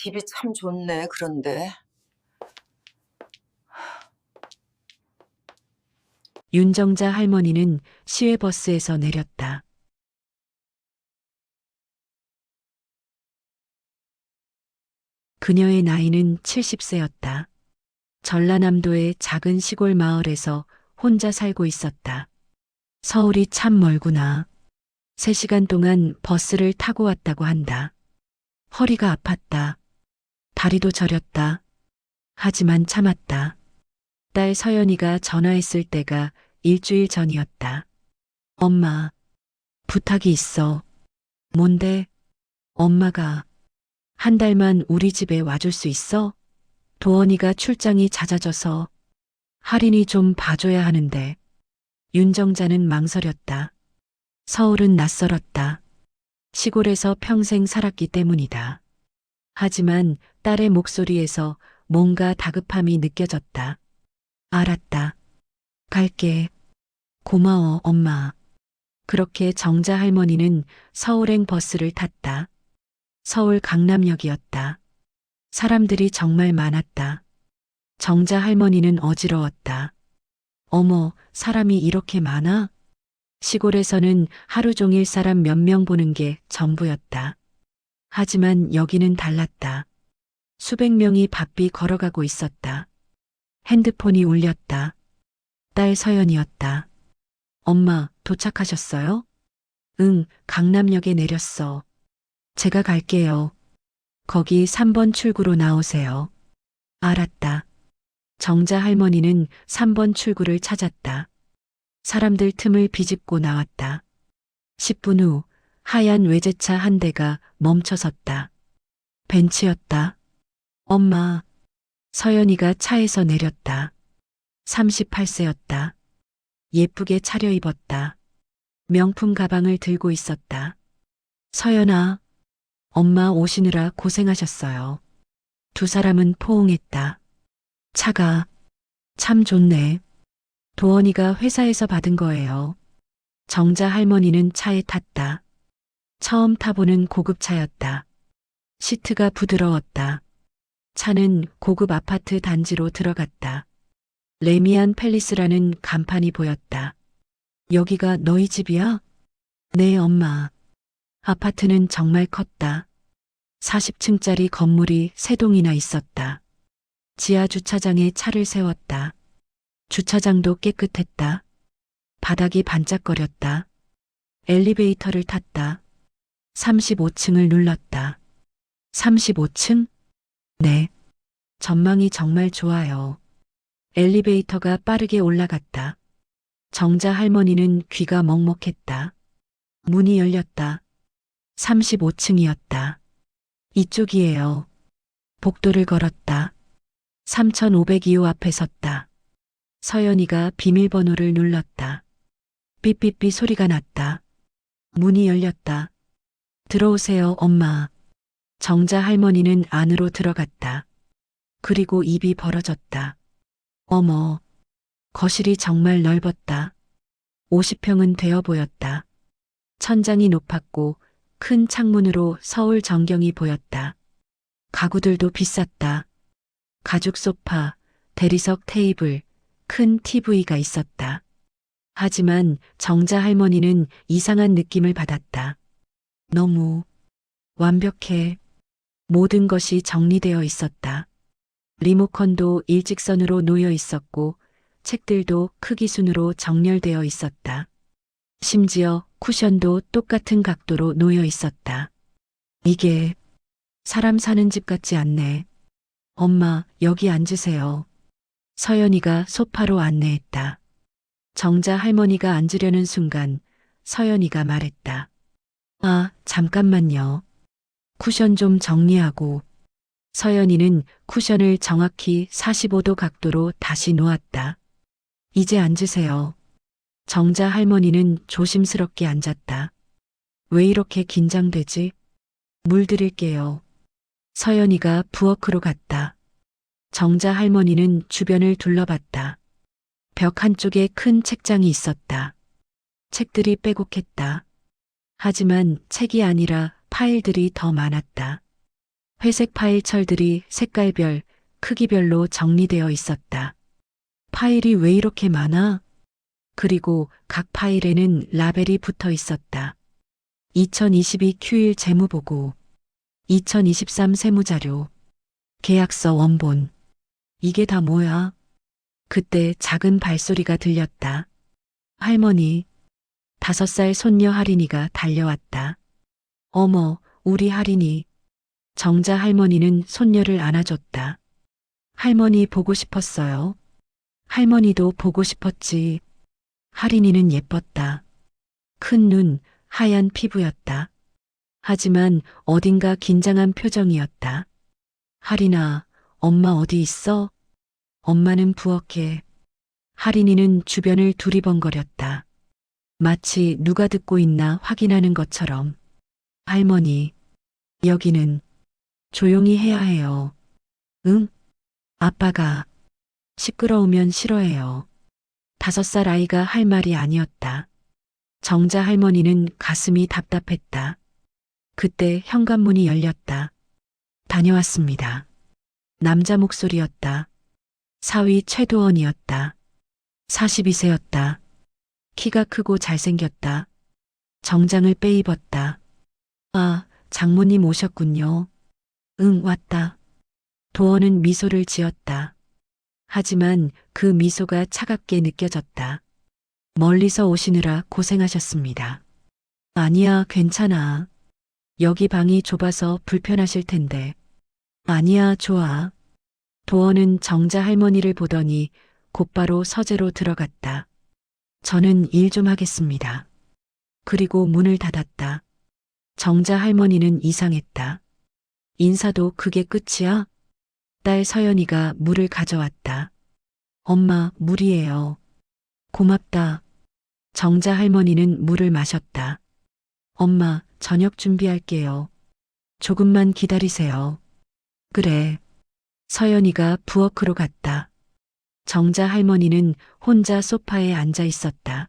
집이 참 좋네, 그런데. 윤정자 할머니는 시외버스에서 내렸다. 그녀의 나이는 70세였다. 전라남도의 작은 시골 마을에서 혼자 살고 있었다. 서울이 참 멀구나. 3시간 동안 버스를 타고 왔다고 한다. 허리가 아팠다. 다리도 저렸다. 하지만 참았다. 딸 서연이가 전화했을 때가 일주일 전이었다. 엄마, 부탁이 있어. 뭔데? 엄마가 한 달만 우리 집에 와줄 수 있어? 도원이가 출장이 잦아져서 할인이 좀 봐줘야 하는데. 윤정자는 망설였다. 서울은 낯설었다. 시골에서 평생 살았기 때문이다. 하지만 딸의 목소리에서 뭔가 다급함이 느껴졌다. 알았다. 갈게. 고마워, 엄마. 그렇게 정자 할머니는 서울행 버스를 탔다. 서울 강남역이었다. 사람들이 정말 많았다. 정자 할머니는 어지러웠다. 어머, 사람이 이렇게 많아? 시골에서는 하루 종일 사람 몇 명 보는 게 전부였다. 하지만 여기는 달랐다. 수백 명이 바삐 걸어가고 있었다. 핸드폰이 울렸다. 딸 서연이었다. 엄마, 도착하셨어요? 응, 강남역에 내렸어. 제가 갈게요. 거기 3번 출구로 나오세요. 알았다. 정자 할머니는 3번 출구를 찾았다. 사람들 틈을 비집고 나왔다. 10분 후 하얀 외제차 한 대가 멈춰섰다. 벤츠였다. 엄마. 서연이가 차에서 내렸다. 38세였다. 예쁘게 차려입었다. 명품 가방을 들고 있었다. 서연아, 엄마 오시느라 고생하셨어요. 두 사람은 포옹했다. 차가 참 좋네. 도원이가 회사에서 받은 거예요. 정자 할머니는 차에 탔다. 처음 타보는 고급차였다. 시트가 부드러웠다. 차는 고급 아파트 단지로 들어갔다. 레미안 팰리스라는 간판이 보였다. 여기가 너희 집이야? 네, 엄마. 아파트는 정말 컸다. 40층짜리 건물이 3동이나 있었다. 지하 주차장에 차를 세웠다. 주차장도 깨끗했다. 바닥이 반짝거렸다. 엘리베이터를 탔다. 35층을 눌렀다. 35층? 네. 전망이 정말 좋아요. 엘리베이터가 빠르게 올라갔다. 정자 할머니는 귀가 먹먹했다. 문이 열렸다. 35층이었다. 이쪽이에요. 복도를 걸었다. 3502호 앞에 섰다. 서연이가 비밀번호를 눌렀다. 삐삐삐 소리가 났다. 문이 열렸다. 들어오세요, 엄마. 정자 할머니는 안으로 들어갔다. 그리고 입이 벌어졌다. 어머, 거실이 정말 넓었다. 50평은 되어 보였다. 천장이 높았고 큰 창문으로 서울 전경이 보였다. 가구들도 비쌌다. 가죽 소파, 대리석 테이블, 큰 TV가 있었다. 하지만 정자 할머니는 이상한 느낌을 받았다. 너무 완벽해. 모든 것이 정리되어 있었다. 리모컨도 일직선으로 놓여 있었고 책들도 크기 순으로 정렬되어 있었다. 심지어 쿠션도 똑같은 각도로 놓여 있었다. 이게 사람 사는 집 같지 않네. 엄마, 여기 앉으세요. 서연이가 소파로 안내했다. 정자 할머니가 앉으려는 순간 서연이가 말했다. 아, 잠깐만요. 쿠션 좀 정리하고. 서연이는 쿠션을 정확히 45도 각도로 다시 놓았다. 이제 앉으세요. 정자 할머니는 조심스럽게 앉았다. 왜 이렇게 긴장되지? 물 드릴게요. 서연이가 부엌으로 갔다. 정자 할머니는 주변을 둘러봤다. 벽 한쪽에 큰 책장이 있었다. 책들이 빼곡했다. 하지만 책이 아니라 파일들이 더 많았다. 회색 파일철들이 색깔별, 크기별로 정리되어 있었다. 파일이 왜 이렇게 많아? 그리고 각 파일에는 라벨이 붙어 있었다. 2022 Q1 재무보고, 2023 세무자료, 계약서 원본. 이게 다 뭐야? 그때 작은 발소리가 들렸다. 할머니, 5살 손녀 할인이가 달려왔다. 어머, 우리 할인이. 정자 할머니는 손녀를 안아줬다. 할머니 보고 싶었어요. 할머니도 보고 싶었지. 할인이는 예뻤다. 큰 눈, 하얀 피부였다. 하지만 어딘가 긴장한 표정이었다. 할인아, 엄마 어디 있어? 엄마는 부엌에. 할인이는 주변을 두리번거렸다. 마치 누가 듣고 있나 확인하는 것처럼. 할머니, 여기는 조용히 해야 해요. 응? 아빠가 시끄러우면 싫어해요. 5살 아이가 할 말이 아니었다. 정자 할머니는 가슴이 답답했다. 그때 현관문이 열렸다. 다녀왔습니다. 남자 목소리였다. 사위 최도원이었다. 42세였다. 키가 크고 잘생겼다. 정장을 빼입었다. 아, 장모님 오셨군요. 응, 왔다. 도원은 미소를 지었다. 하지만 그 미소가 차갑게 느껴졌다. 멀리서 오시느라 고생하셨습니다. 아니야, 괜찮아. 여기 방이 좁아서 불편하실 텐데. 아니야, 좋아. 도원은 정자 할머니를 보더니 곧바로 서재로 들어갔다. 저는 일 좀 하겠습니다. 그리고 문을 닫았다. 정자 할머니는 이상했다. 인사도 그게 끝이야? 딸 서연이가 물을 가져왔다. 엄마, 물이에요. 고맙다. 정자 할머니는 물을 마셨다. 엄마, 저녁 준비할게요. 조금만 기다리세요. 그래. 서연이가 부엌으로 갔다. 정자 할머니는 혼자 소파에 앉아 있었다.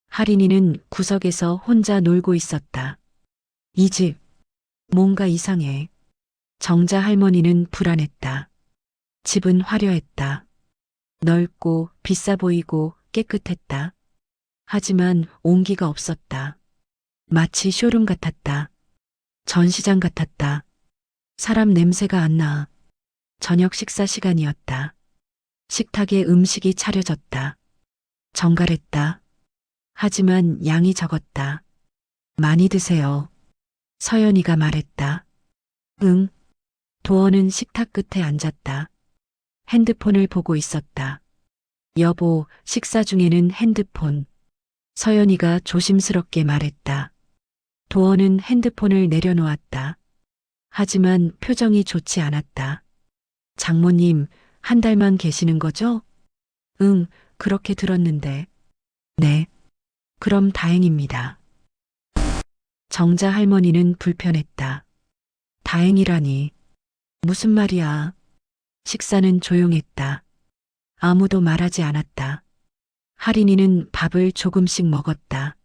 할인이는 구석에서 혼자 놀고 있었다. 이 집, 뭔가 이상해. 정자 할머니는 불안했다. 집은 화려했다. 넓고 비싸 보이고 깨끗했다. 하지만 온기가 없었다. 마치 쇼룸 같았다. 전시장 같았다. 사람 냄새가 안 나. 저녁 식사 시간이었다. 식탁에 음식이 차려졌다. 정갈했다. 하지만 양이 적었다. 많이 드세요. 서연이가 말했다. 응. 도원은 식탁 끝에 앉았다. 핸드폰을 보고 있었다. 여보, 식사 중에는 핸드폰. 서연이가 조심스럽게 말했다. 도원은 핸드폰을 내려놓았다. 하지만 표정이 좋지 않았다. 장모님, 한 달만 계시는 거죠? 응, 그렇게 들었는데. 네. 그럼 다행입니다. 정자 할머니는 불편했다. 다행이라니. 무슨 말이야. 식사는 조용했다. 아무도 말하지 않았다. 할인이는 밥을 조금씩 먹었다.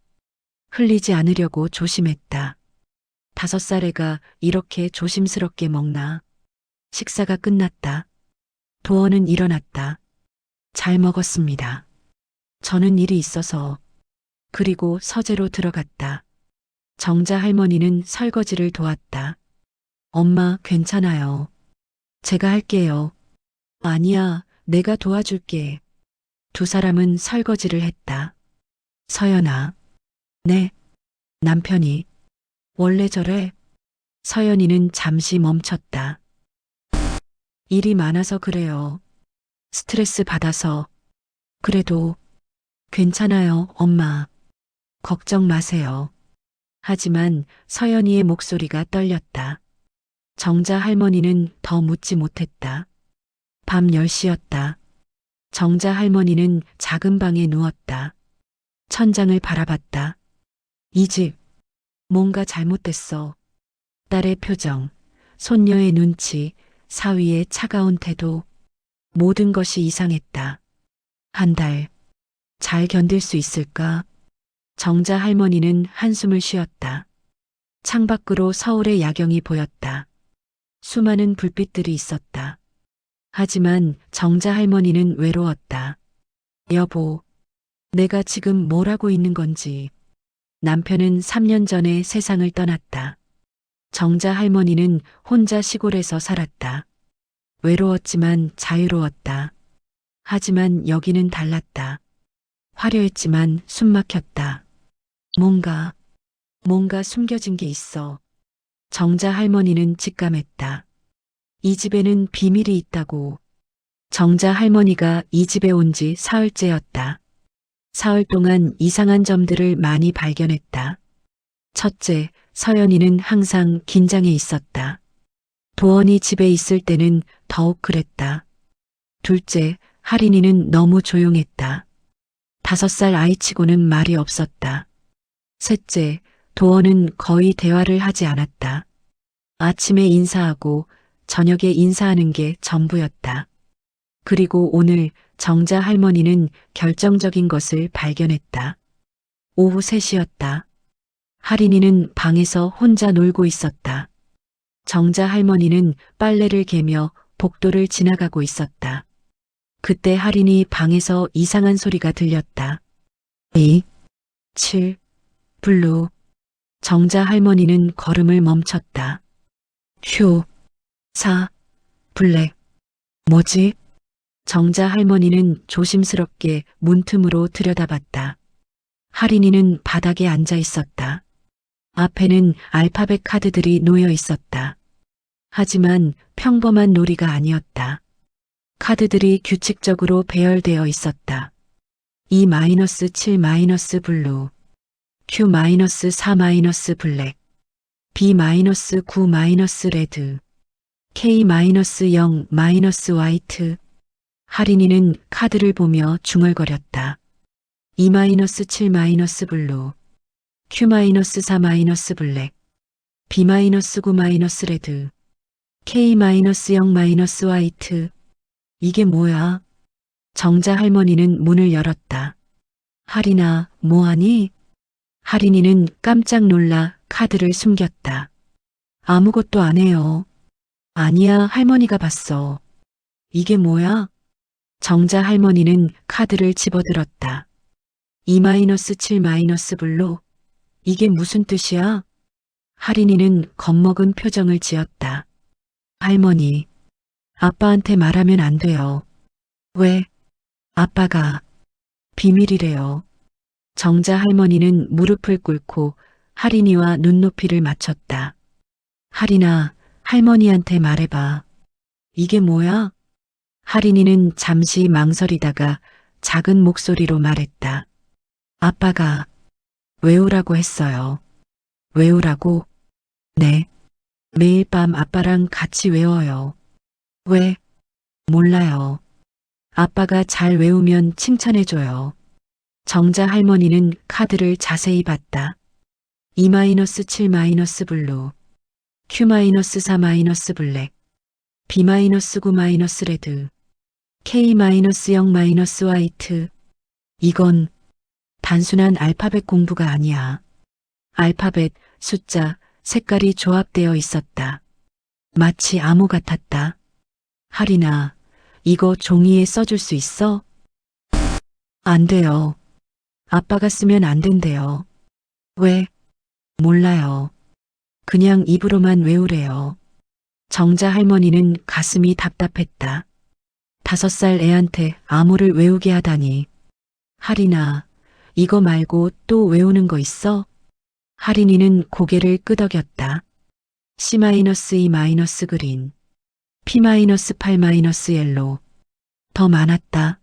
흘리지 않으려고 조심했다. 5살 애가 이렇게 조심스럽게 먹나. 식사가 끝났다. 도원은 일어났다. 잘 먹었습니다. 저는 일이 있어서. 그리고 서재로 들어갔다. 정자 할머니는 설거지를 도왔다. 엄마, 괜찮아요. 제가 할게요. 아니야, 내가 도와줄게. 두 사람은 설거지를 했다. 서연아. 네. 남편이. 원래 저래? 서연이는 잠시 멈췄다. 일이 많아서 그래요. 스트레스 받아서. 그래도 괜찮아요, 엄마. 걱정 마세요. 하지만 서연이의 목소리가 떨렸다. 정자 할머니는 더 묻지 못했다. 밤 10시였다. 정자 할머니는 작은 방에 누웠다. 천장을 바라봤다. 이 집, 뭔가 잘못됐어. 딸의 표정, 손녀의 눈치, 사위의 차가운 태도, 모든 것이 이상했다. 한 달, 잘 견딜 수 있을까? 정자 할머니는 한숨을 쉬었다. 창밖으로 서울의 야경이 보였다. 수많은 불빛들이 있었다. 하지만 정자 할머니는 외로웠다. 여보, 내가 지금 뭘 하고 있는 건지. 남편은 3년 전에 세상을 떠났다. 정자 할머니는 혼자 시골에서 살았다. 외로웠지만 자유로웠다. 하지만 여기는 달랐다. 화려했지만 숨막혔다. 뭔가 숨겨진 게 있어. 정자 할머니는 직감했다. 이 집에는 비밀이 있다고. 정자 할머니가 이 집에 온 지 사흘째였다. 사흘 동안 이상한 점들을 많이 발견했다. 첫째, 서연이는 항상 긴장해 있었다. 도원이 집에 있을 때는 더욱 그랬다. 둘째, 할인이는 너무 조용했다. 5살 아이치고는 말이 없었다. 셋째, 도원은 거의 대화를 하지 않았다. 아침에 인사하고 저녁에 인사하는 게 전부였다. 그리고 오늘 정자 할머니는 결정적인 것을 발견했다. 오후 3시였다. 할인이는 방에서 혼자 놀고 있었다. 정자 할머니는 빨래를 개며 복도를 지나가고 있었다. 그때 할인이 방에서 이상한 소리가 들렸다. 2, 7, 블루. 정자 할머니는 걸음을 멈췄다. 휴, 4, 블랙. 뭐지? 정자 할머니는 조심스럽게 문틈으로 들여다봤다. 할인이는 바닥에 앉아 있었다. 앞에는 알파벳 카드들이 놓여 있었다. 하지만 평범한 놀이가 아니었다. 카드들이 규칙적으로 배열되어 있었다. E-7- 블루, Q-4- 블랙, B-9- 레드, K-0- 화이트. 할인이는 카드를 보며 중얼거렸다. E-7- 블루, Q-4- 블랙, B-9- 레드, K-0- 화이트. 이게 뭐야? 정자 할머니는 문을 열었다. 할인아, 뭐하니? 할인이는 깜짝 놀라 카드를 숨겼다. 아무것도 안 해요. 아니야, 할머니가 봤어. 이게 뭐야? 정자 할머니는 카드를 집어들었다. E-7- 블루. 이게 무슨 뜻이야? 할인이는 겁먹은 표정을 지었다. 할머니, 아빠한테 말하면 안 돼요. 왜? 아빠가 비밀이래요. 정자 할머니는 무릎을 꿇고 할인이와 눈높이를 맞췄다. 할인아, 할머니한테 말해봐. 이게 뭐야? 할인이는 잠시 망설이다가 작은 목소리로 말했다. 아빠가 외우라고 했어요. 외우라고? 네. 매일 밤 아빠랑 같이 외워요. 왜? 몰라요. 아빠가 잘 외우면 칭찬해줘요. 정자 할머니는 카드를 자세히 봤다. E-7- 블루, Q-4- 블랙, B-9- 레드, K-0- 화이트. 이건 단순한 알파벳 공부가 아니야. 알파벳, 숫자, 색깔이 조합되어 있었다. 마치 암호 같았다. 할인아, 이거 종이에 써줄 수 있어? 안 돼요. 아빠가 쓰면 안 된대요. 왜? 몰라요. 그냥 입으로만 외우래요. 정자 할머니는 가슴이 답답했다. 5살 애한테 암호를 외우게 하다니. 할인아, 이거 말고 또 외우는 거 있어? 할인이는 고개를 끄덕였다. C-E- 그린, P-8- 옐로우. 더 많았다.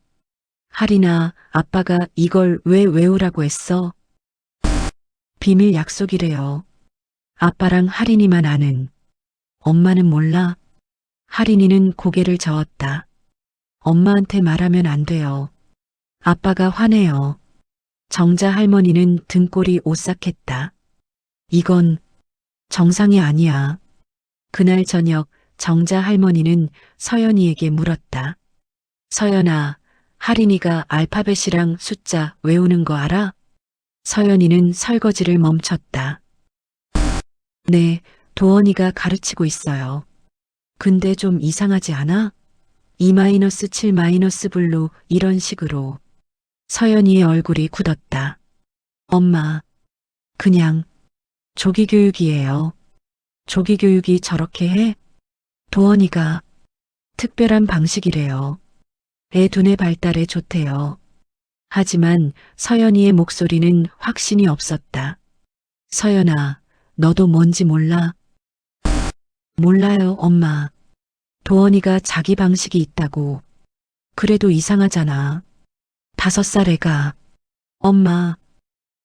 할인아, 아빠가 이걸 왜 외우라고 했어? 비밀 약속이래요. 아빠랑 할인이만 아는. 엄마는 몰라. 할인이는 고개를 저었다. 엄마한테 말하면 안 돼요. 아빠가 화내요. 정자 할머니는 등골이 오싹했다. 이건 정상이 아니야. 그날 저녁 정자 할머니는 서연이에게 물었다. 서연아, 할인이가 알파벳이랑 숫자 외우는 거 알아? 서연이는 설거지를 멈췄다. 네, 도원이가 가르치고 있어요. 근데 좀 이상하지 않아? 2-7 블루 이런 식으로. 서연이의 얼굴이 굳었다. 엄마, 그냥 조기교육이에요. 조기교육이 저렇게 해? 도원이가 특별한 방식이래요. 애 두뇌 발달에 좋대요. 하지만 서연이의 목소리는 확신이 없었다. 서연아, 너도 뭔지 몰라? 몰라요, 엄마. 도원이가 자기 방식이 있다고. 그래도 이상하잖아. 5살 애가. 엄마.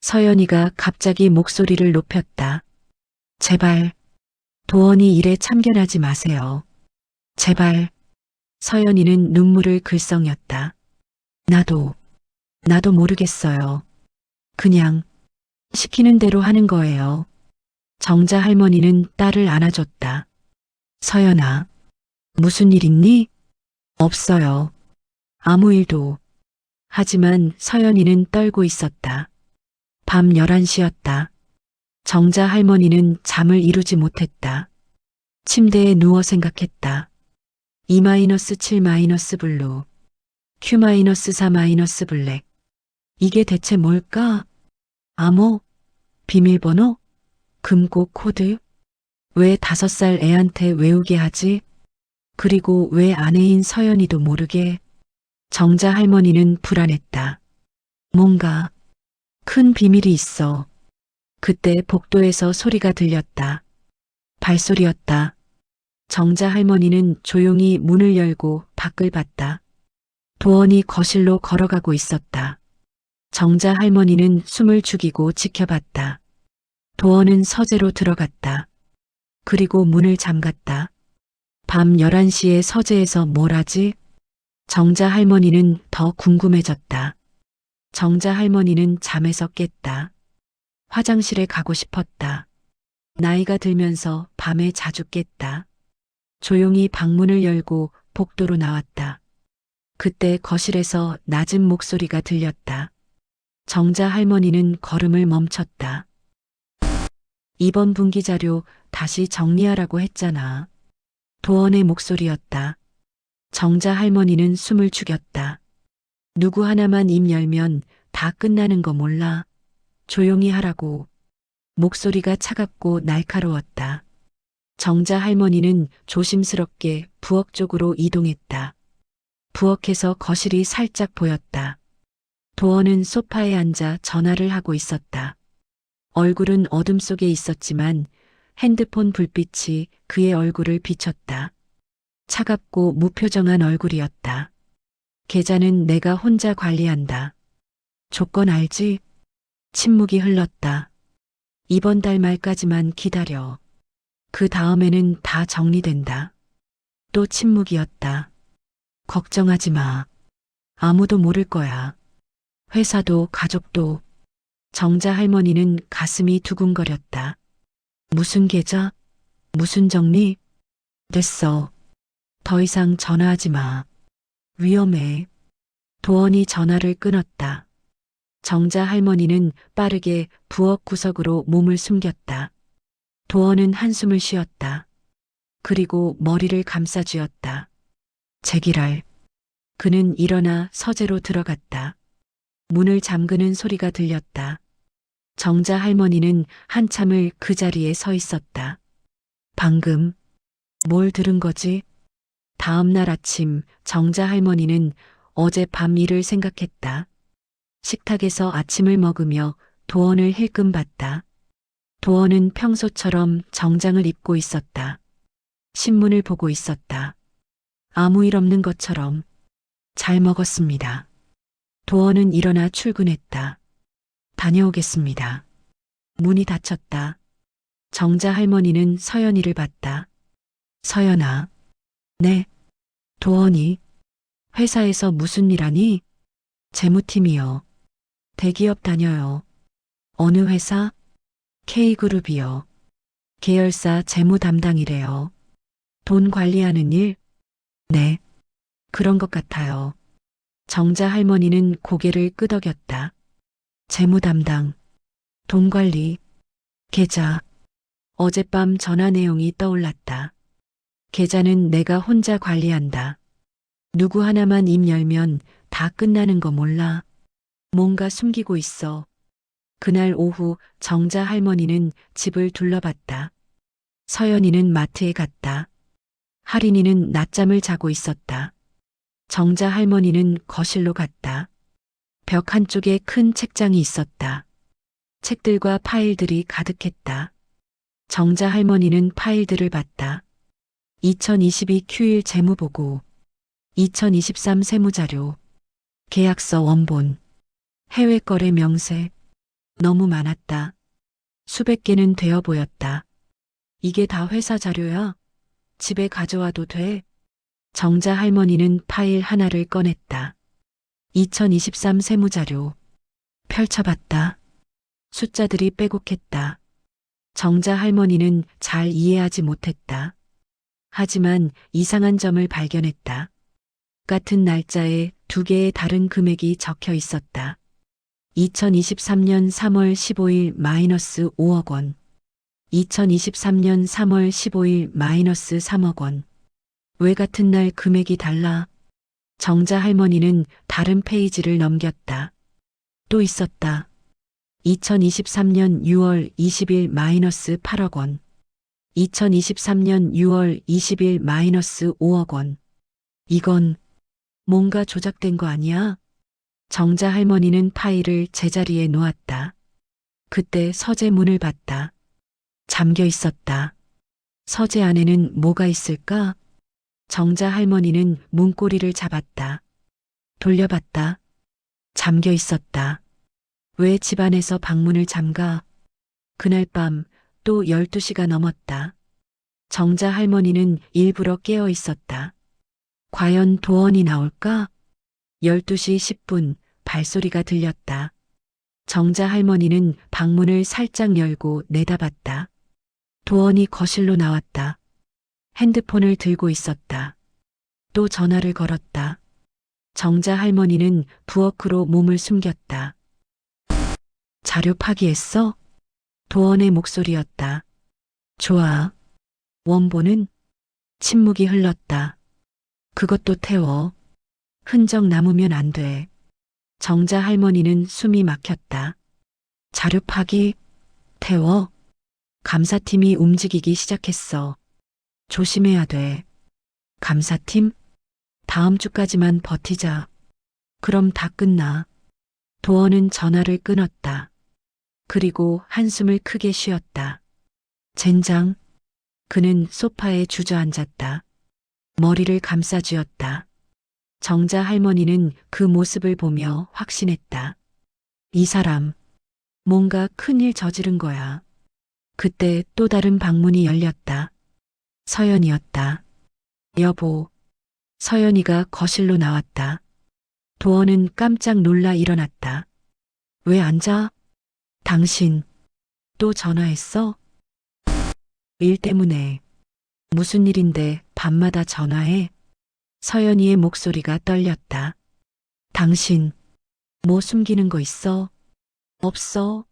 서연이가 갑자기 목소리를 높였다. 제발. 도원이 일에 참견하지 마세요. 제발. 서연이는 눈물을 글썽였다. 나도 모르겠어요. 그냥 시키는 대로 하는 거예요. 정자 할머니는 딸을 안아줬다. 서연아, 무슨 일 있니? 없어요. 아무 일도. 하지만 서연이는 떨고 있었다. 밤 11시였다. 정자 할머니는 잠을 이루지 못했다. 침대에 누워 생각했다. 2-7 블루, Q-4 블랙. 이게 대체 뭘까? 암호? 비밀번호? 금고 코드? 왜 5살 애한테 외우게 하지? 그리고 왜 아내인 서연이도 모르게? 정자 할머니는 불안했다. 뭔가 큰 비밀이 있어. 그때 복도에서 소리가 들렸다. 발소리였다. 정자 할머니는 조용히 문을 열고 밖을 봤다. 도원이 거실로 걸어가고 있었다. 정자 할머니는 숨을 죽이고 지켜봤다. 도원은 서재로 들어갔다. 그리고 문을 잠갔다. 밤 11시에 서재에서 뭘 하지? 정자 할머니는 더 궁금해졌다. 정자 할머니는 잠에서 깼다. 화장실에 가고 싶었다. 나이가 들면서 밤에 자주 깼다. 조용히 방문을 열고 복도로 나왔다. 그때 거실에서 낮은 목소리가 들렸다. 정자 할머니는 걸음을 멈췄다. 이번 분기 자료 다시 정리하라고 했잖아. 도원의 목소리였다. 정자 할머니는 숨을 죽였다. 누구 하나만 입 열면 다 끝나는 거 몰라. 조용히 하라고. 목소리가 차갑고 날카로웠다. 정자 할머니는 조심스럽게 부엌 쪽으로 이동했다. 부엌에서 거실이 살짝 보였다. 도원은 소파에 앉아 전화를 하고 있었다. 얼굴은 어둠 속에 있었지만 핸드폰 불빛이 그의 얼굴을 비췄다. 차갑고 무표정한 얼굴이었다. 계좌는 내가 혼자 관리한다. 조건 알지? 침묵이 흘렀다. 이번 달 말까지만 기다려. 그 다음에는 다 정리된다. 또 침묵이었다. 걱정하지 마. 아무도 모를 거야. 회사도 가족도. 정자 할머니는 가슴이 두근거렸다. 무슨 계좌? 무슨 정리? 됐어. 더 이상 전화하지 마. 위험해. 도원이 전화를 끊었다. 정자 할머니는 빠르게 부엌 구석으로 몸을 숨겼다. 도원은 한숨을 쉬었다. 그리고 머리를 감싸쥐었다. 제기랄. 그는 일어나 서재로 들어갔다. 문을 잠그는 소리가 들렸다. 정자 할머니는 한참을 그 자리에 서 있었다. 방금 뭘 들은 거지? 다음 날 아침 정자 할머니는 어젯밤 일을 생각했다. 식탁에서 아침을 먹으며 도원을 힐끔 봤다. 도원은 평소처럼 정장을 입고 있었다. 신문을 보고 있었다. 아무 일 없는 것처럼. 잘 먹었습니다. 도원은 일어나 출근했다. 다녀오겠습니다. 문이 닫혔다. 정자 할머니는 서연이를 봤다. 서연아. 네. 도원이. 회사에서 무슨 일 하니? 재무팀이요. 대기업 다녀요. 어느 회사? K그룹이요. 계열사 재무 담당이래요. 돈 관리하는 일? 네. 그런 것 같아요. 정자 할머니는 고개를 끄덕였다. 재무 담당, 돈 관리, 계좌. 어젯밤 전화 내용이 떠올랐다. 계좌는 내가 혼자 관리한다. 누구 하나만 입 열면 다 끝나는 거 몰라. 뭔가 숨기고 있어. 그날 오후 정자 할머니는 집을 둘러봤다. 서연이는 마트에 갔다. 할인이는 낮잠을 자고 있었다. 정자 할머니는 거실로 갔다. 벽 한쪽에 큰 책장이 있었다. 책들과 파일들이 가득했다. 정자 할머니는 파일들을 봤다. 2022 Q1 재무보고, 2023 세무자료, 계약서 원본, 해외 거래 명세. 너무 많았다. 수백 개는 되어 보였다. 이게 다 회사 자료야? 집에 가져와도 돼? 정자 할머니는 파일 하나를 꺼냈다. 2023 세무자료. 펼쳐봤다. 숫자들이 빼곡했다. 정자 할머니는 잘 이해하지 못했다. 하지만 이상한 점을 발견했다. 같은 날짜에 두 개의 다른 금액이 적혀 있었다. 2023년 3월 15일 마이너스 5억 원. 2023년 3월 15일 마이너스 3억 원. 왜 같은 날 금액이 달라? 정자 할머니는 다른 페이지를 넘겼다. 또 있었다. 2023년 6월 20일 마이너스 8억 원. 2023년 6월 20일 마이너스 5억 원. 이건 뭔가 조작된 거 아니야? 정자 할머니는 파일을 제자리에 놓았다. 그때 서재 문을 봤다. 잠겨 있었다. 서재 안에는 뭐가 있을까? 정자 할머니는 문고리를 잡았다. 돌려봤다. 잠겨 있었다. 왜 집안에서 방문을 잠가? 그날 밤 또 12시가 넘었다. 정자 할머니는 일부러 깨어 있었다. 과연 도원이 나올까? 12시 10분 발소리가 들렸다. 정자 할머니는 방문을 살짝 열고 내다봤다. 도원이 거실로 나왔다. 핸드폰을 들고 있었다. 또 전화를 걸었다. 정자 할머니는 부엌으로 몸을 숨겼다. 자료 파기했어? 도원의 목소리였다. 좋아. 원본은? 침묵이 흘렀다. 그것도 태워. 흔적 남으면 안 돼. 정자 할머니는 숨이 막혔다. 자료 파기? 태워? 감사팀이 움직이기 시작했어. 조심해야 돼. 감사팀? 다음 주까지만 버티자. 그럼 다 끝나. 도원은 전화를 끊었다. 그리고 한숨을 크게 쉬었다. 젠장. 그는 소파에 주저앉았다. 머리를 감싸쥐었다. 정자 할머니는 그 모습을 보며 확신했다. 이 사람, 뭔가 큰일 저지른 거야. 그때 또 다른 방문이 열렸다. 서연이었다. 여보. 서연이가 거실로 나왔다. 도원은 깜짝 놀라 일어났다. 왜 앉아? 당신, 또 전화했어? 일 때문에. 무슨 일인데 밤마다 전화해? 서연이의 목소리가 떨렸다. 당신, 뭐 숨기는 거 있어? 없어.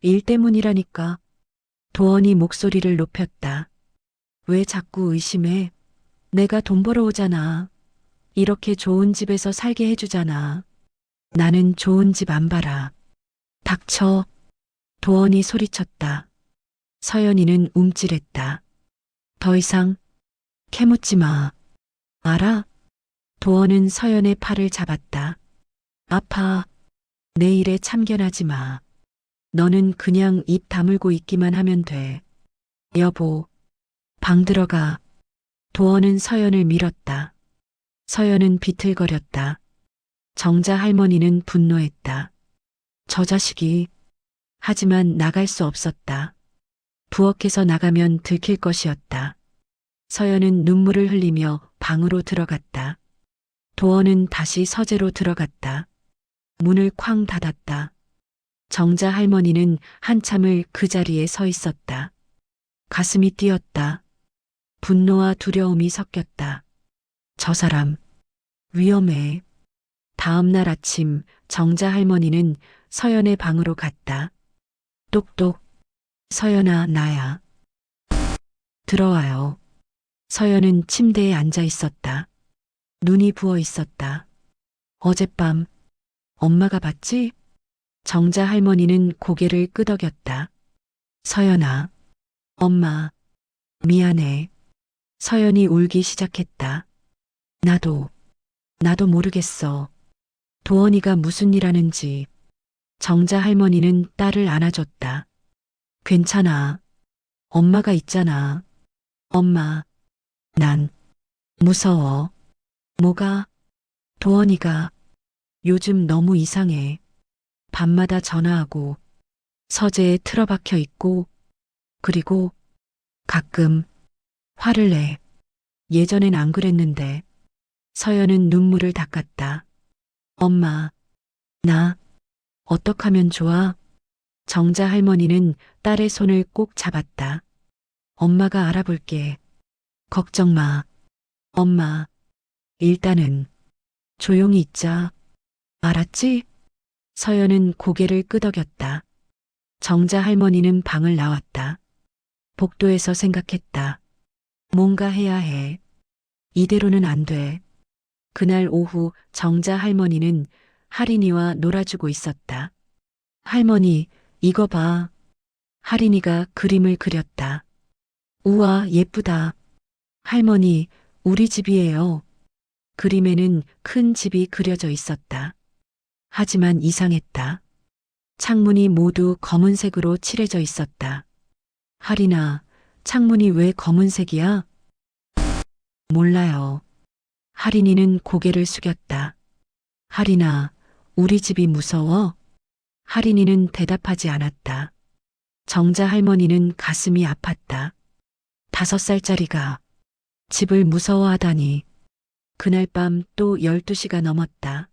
일 때문이라니까. 도원이 목소리를 높였다. 왜 자꾸 의심해? 내가 돈 벌어 오잖아. 이렇게 좋은 집에서 살게 해주잖아. 나는 좋은 집 안 봐라. 닥쳐. 도원이 소리쳤다. 서연이는 움찔했다. 더 이상 캐묻지 마. 알아? 도원은 서연의 팔을 잡았다. 아파. 내 일에 참견하지 마. 너는 그냥 입 다물고 있기만 하면 돼. 여보, 방 들어가. 도원은 서연을 밀었다. 서연은 비틀거렸다. 정자 할머니는 분노했다. 저 자식이. 하지만 나갈 수 없었다. 부엌에서 나가면 들킬 것이었다. 서연은 눈물을 흘리며 방으로 들어갔다. 도원은 다시 서재로 들어갔다. 문을 쾅 닫았다. 정자 할머니는 한참을 그 자리에 서 있었다. 가슴이 뛰었다. 분노와 두려움이 섞였다. 저 사람, 위험해. 다음 날 아침 정자 할머니는 서연의 방으로 갔다. 똑똑. 서연아, 나야. 들어와요. 서연은 침대에 앉아 있었다. 눈이 부어 있었다. 어젯밤 엄마가 봤지? 정자 할머니는 고개를 끄덕였다. 서연아, 엄마, 미안해. 서연이 울기 시작했다. 나도 모르겠어. 도원이가 무슨 일 하는지. 정자 할머니는 딸을 안아줬다. 괜찮아. 엄마가 있잖아. 엄마, 난 무서워. 뭐가? 도원이가 요즘 너무 이상해. 밤마다 전화하고 서재에 틀어박혀 있고 그리고 가끔 화를 내. 예전엔 안 그랬는데. 서연은 눈물을 닦았다. 엄마, 나 어떡하면 좋아? 정자 할머니는 딸의 손을 꼭 잡았다. 엄마가 알아볼게. 걱정 마. 엄마, 일단은 조용히 있자. 알았지? 서연은 고개를 끄덕였다. 정자 할머니는 방을 나왔다. 복도에서 생각했다. 뭔가 해야 해. 이대로는 안 돼. 그날 오후 정자 할머니는 할인이와 놀아주고 있었다. 할머니, 이거 봐. 할인이가 그림을 그렸다. 우와, 예쁘다. 할머니, 우리 집이에요. 그림에는 큰 집이 그려져 있었다. 하지만 이상했다. 창문이 모두 검은색으로 칠해져 있었다. 할인아, 창문이 왜 검은색이야? 몰라요. 할인이는 고개를 숙였다. 할인아, 우리 집이 무서워? 할인이는 대답하지 않았다. 정자 할머니는 가슴이 아팠다. 5살짜리가 집을 무서워하다니. 그날 밤 또 12시가 넘었다.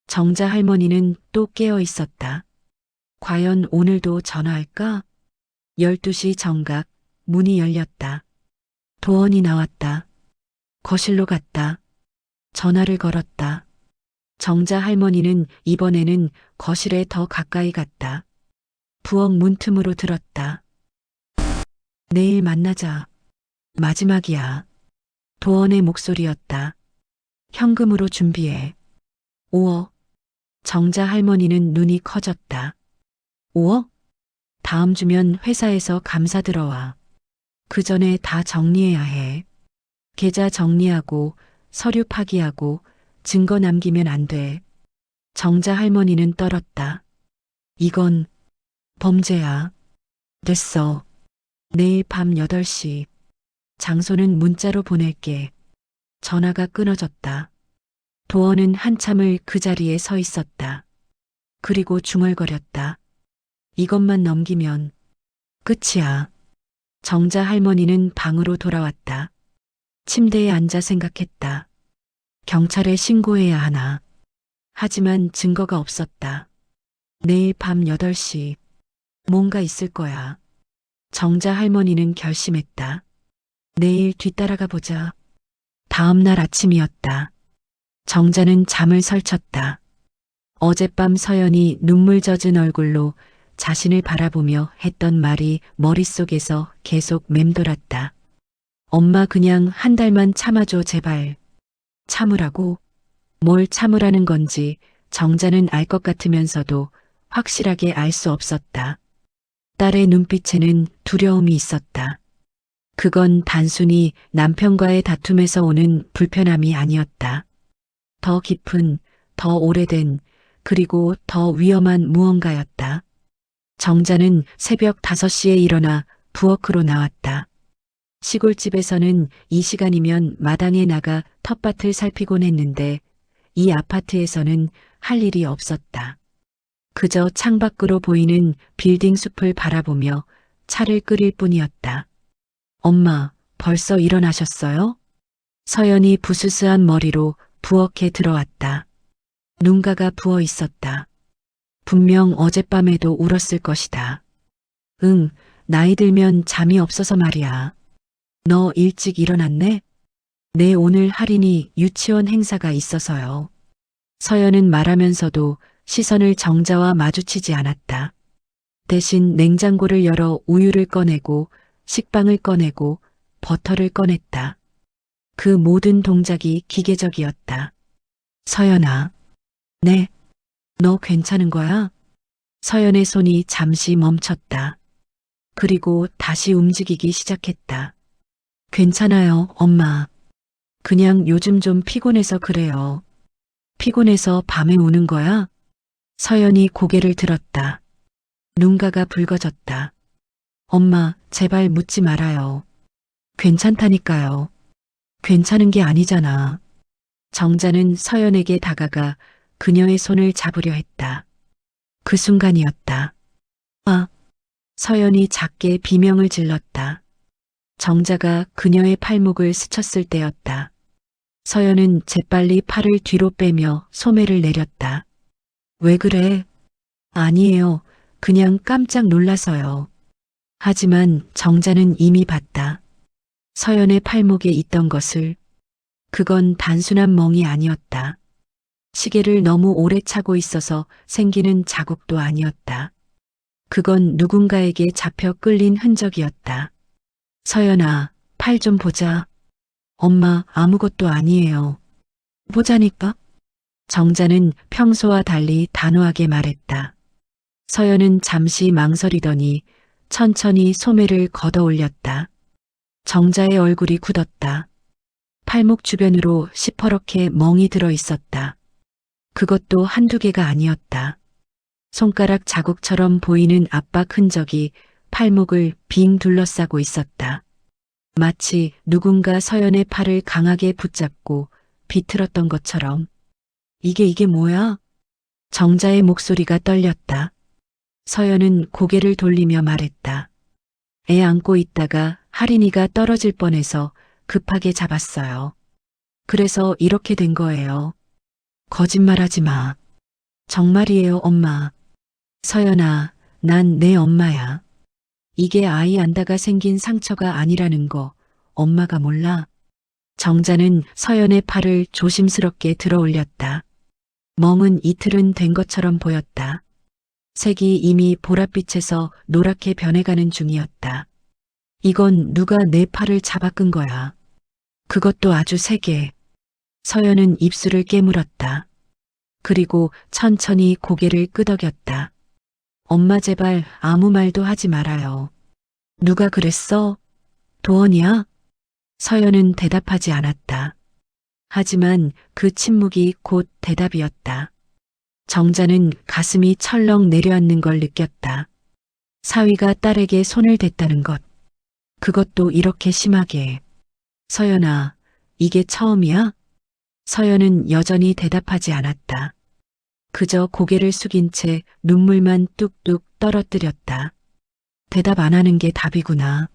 정자 할머니는 또 깨어 있었다. 과연 오늘도 전화할까? 12시 정각, 문이 열렸다. 도원이 나왔다. 거실로 갔다. 전화를 걸었다. 정자 할머니는 이번에는 거실에 더 가까이 갔다. 부엌 문틈으로 들었다. 내일 만나자. 마지막이야. 도원의 목소리였다. 현금으로 준비해. 5억. 정자 할머니는 눈이 커졌다. 5억? 다음 주면 회사에서 감사 들어와. 그 전에 다 정리해야 해. 계좌 정리하고 서류 파기하고 증거 남기면 안 돼. 정자 할머니는 떨었다. 이건 범죄야. 됐어. 내일 밤 8시. 장소는 문자로 보낼게. 전화가 끊어졌다. 도원은 한참을 그 자리에 서 있었다. 그리고 중얼거렸다. 이것만 넘기면 끝이야. 정자 할머니는 방으로 돌아왔다. 침대에 앉아 생각했다. 경찰에 신고해야 하나. 하지만 증거가 없었다. 내일 밤 8시. 뭔가 있을 거야. 정자 할머니는 결심했다. 내일 뒤따라가 보자. 다음 날 아침이었다. 정자는 잠을 설쳤다. 어젯밤 서연이 눈물 젖은 얼굴로 자신을 바라보며 했던 말이 머릿속에서 계속 맴돌았다. 엄마 그냥 한 달만 참아줘 제발. 참으라고? 뭘 참으라는 건지 정자는 알 것 같으면서도 확실하게 알 수 없었다. 딸의 눈빛에는 두려움이 있었다. 그건 단순히 남편과의 다툼에서 오는 불편함이 아니었다. 더 깊은, 더 오래된, 그리고 더 위험한 무언가였다. 정자는 새벽 5시에 일어나 부엌으로 나왔다. 시골집에서는 이 시간이면 마당에 나가 텃밭을 살피곤 했는데 이 아파트에서는 할 일이 없었다. 그저 창밖으로 보이는 빌딩 숲을 바라보며 차를 끓일 뿐이었다. 엄마, 벌써 일어나셨어요? 서연이 부스스한 머리로 부엌에 들어왔다. 눈가가 부어 있었다. 분명 어젯밤에도 울었을 것이다. 응, 나이 들면 잠이 없어서 말이야. 너 일찍 일어났네? 네, 오늘 할인이 유치원 행사가 있어서요. 서연은 말하면서도 시선을 정자와 마주치지 않았다. 대신 냉장고를 열어 우유를 꺼내고 식빵을 꺼내고 버터를 꺼냈다. 그 모든 동작이 기계적이었다. 서연아. 네. 너 괜찮은 거야? 서연의 손이 잠시 멈췄다. 그리고 다시 움직이기 시작했다. 괜찮아요, 엄마. 그냥 요즘 좀 피곤해서 그래요. 피곤해서 밤에 우는 거야? 서연이 고개를 들었다. 눈가가 붉어졌다. 엄마, 제발 묻지 말아요. 괜찮다니까요. 괜찮은 게 아니잖아. 정자는 서연에게 다가가 그녀의 손을 잡으려 했다. 그 순간이었다. 아, 서연이 작게 비명을 질렀다. 정자가 그녀의 팔목을 스쳤을 때였다. 서연은 재빨리 팔을 뒤로 빼며 소매를 내렸다. 왜 그래? 아니에요. 그냥 깜짝 놀라서요. 하지만 정자는 이미 봤다. 서연의 팔목에 있던 것을. 그건 단순한 멍이 아니었다. 시계를 너무 오래 차고 있어서 생기는 자국도 아니었다. 그건 누군가에게 잡혀 끌린 흔적이었다. 서연아, 팔 좀 보자. 엄마, 아무것도 아니에요. 보자니까? 정자는 평소와 달리 단호하게 말했다. 서연은 잠시 망설이더니 천천히 소매를 걷어 올렸다. 정자의 얼굴이 굳었다. 팔목 주변으로 시퍼렇게 멍이 들어 있었다. 그것도 한두 개가 아니었다. 손가락 자국처럼 보이는 압박 흔적이 팔목을 빙 둘러싸고 있었다. 마치 누군가 서연의 팔을 강하게 붙잡고 비틀었던 것처럼. 이게 뭐야? 정자의 목소리가 떨렸다. 서연은 고개를 돌리며 말했다. 애 안고 있다가 할인이가 떨어질 뻔해서 급하게 잡았어요. 그래서 이렇게 된 거예요. 거짓말하지 마. 정말이에요, 엄마. 서연아, 난 내 엄마야. 이게 아이 안다가 생긴 상처가 아니라는 거 엄마가 몰라? 정자는 서연의 팔을 조심스럽게 들어 올렸다. 멍은 이틀은 된 것처럼 보였다. 색이 이미 보랏빛에서 노랗게 변해가는 중이었다. 이건 누가 내 팔을 잡아 끈 거야. 그것도 아주 세게. 서연은 입술을 깨물었다. 그리고 천천히 고개를 끄덕였다. 엄마 제발 아무 말도 하지 말아요. 누가 그랬어? 도원이야? 서연은 대답하지 않았다. 하지만 그 침묵이 곧 대답이었다. 정자는 가슴이 철렁 내려앉는 걸 느꼈다. 사위가 딸에게 손을 댔다는 것. 그것도 이렇게 심하게. 서연아, 이게 처음이야? 서연은 여전히 대답하지 않았다. 그저 고개를 숙인 채 눈물만 뚝뚝 떨어뜨렸다. 대답 안 하는 게 답이구나.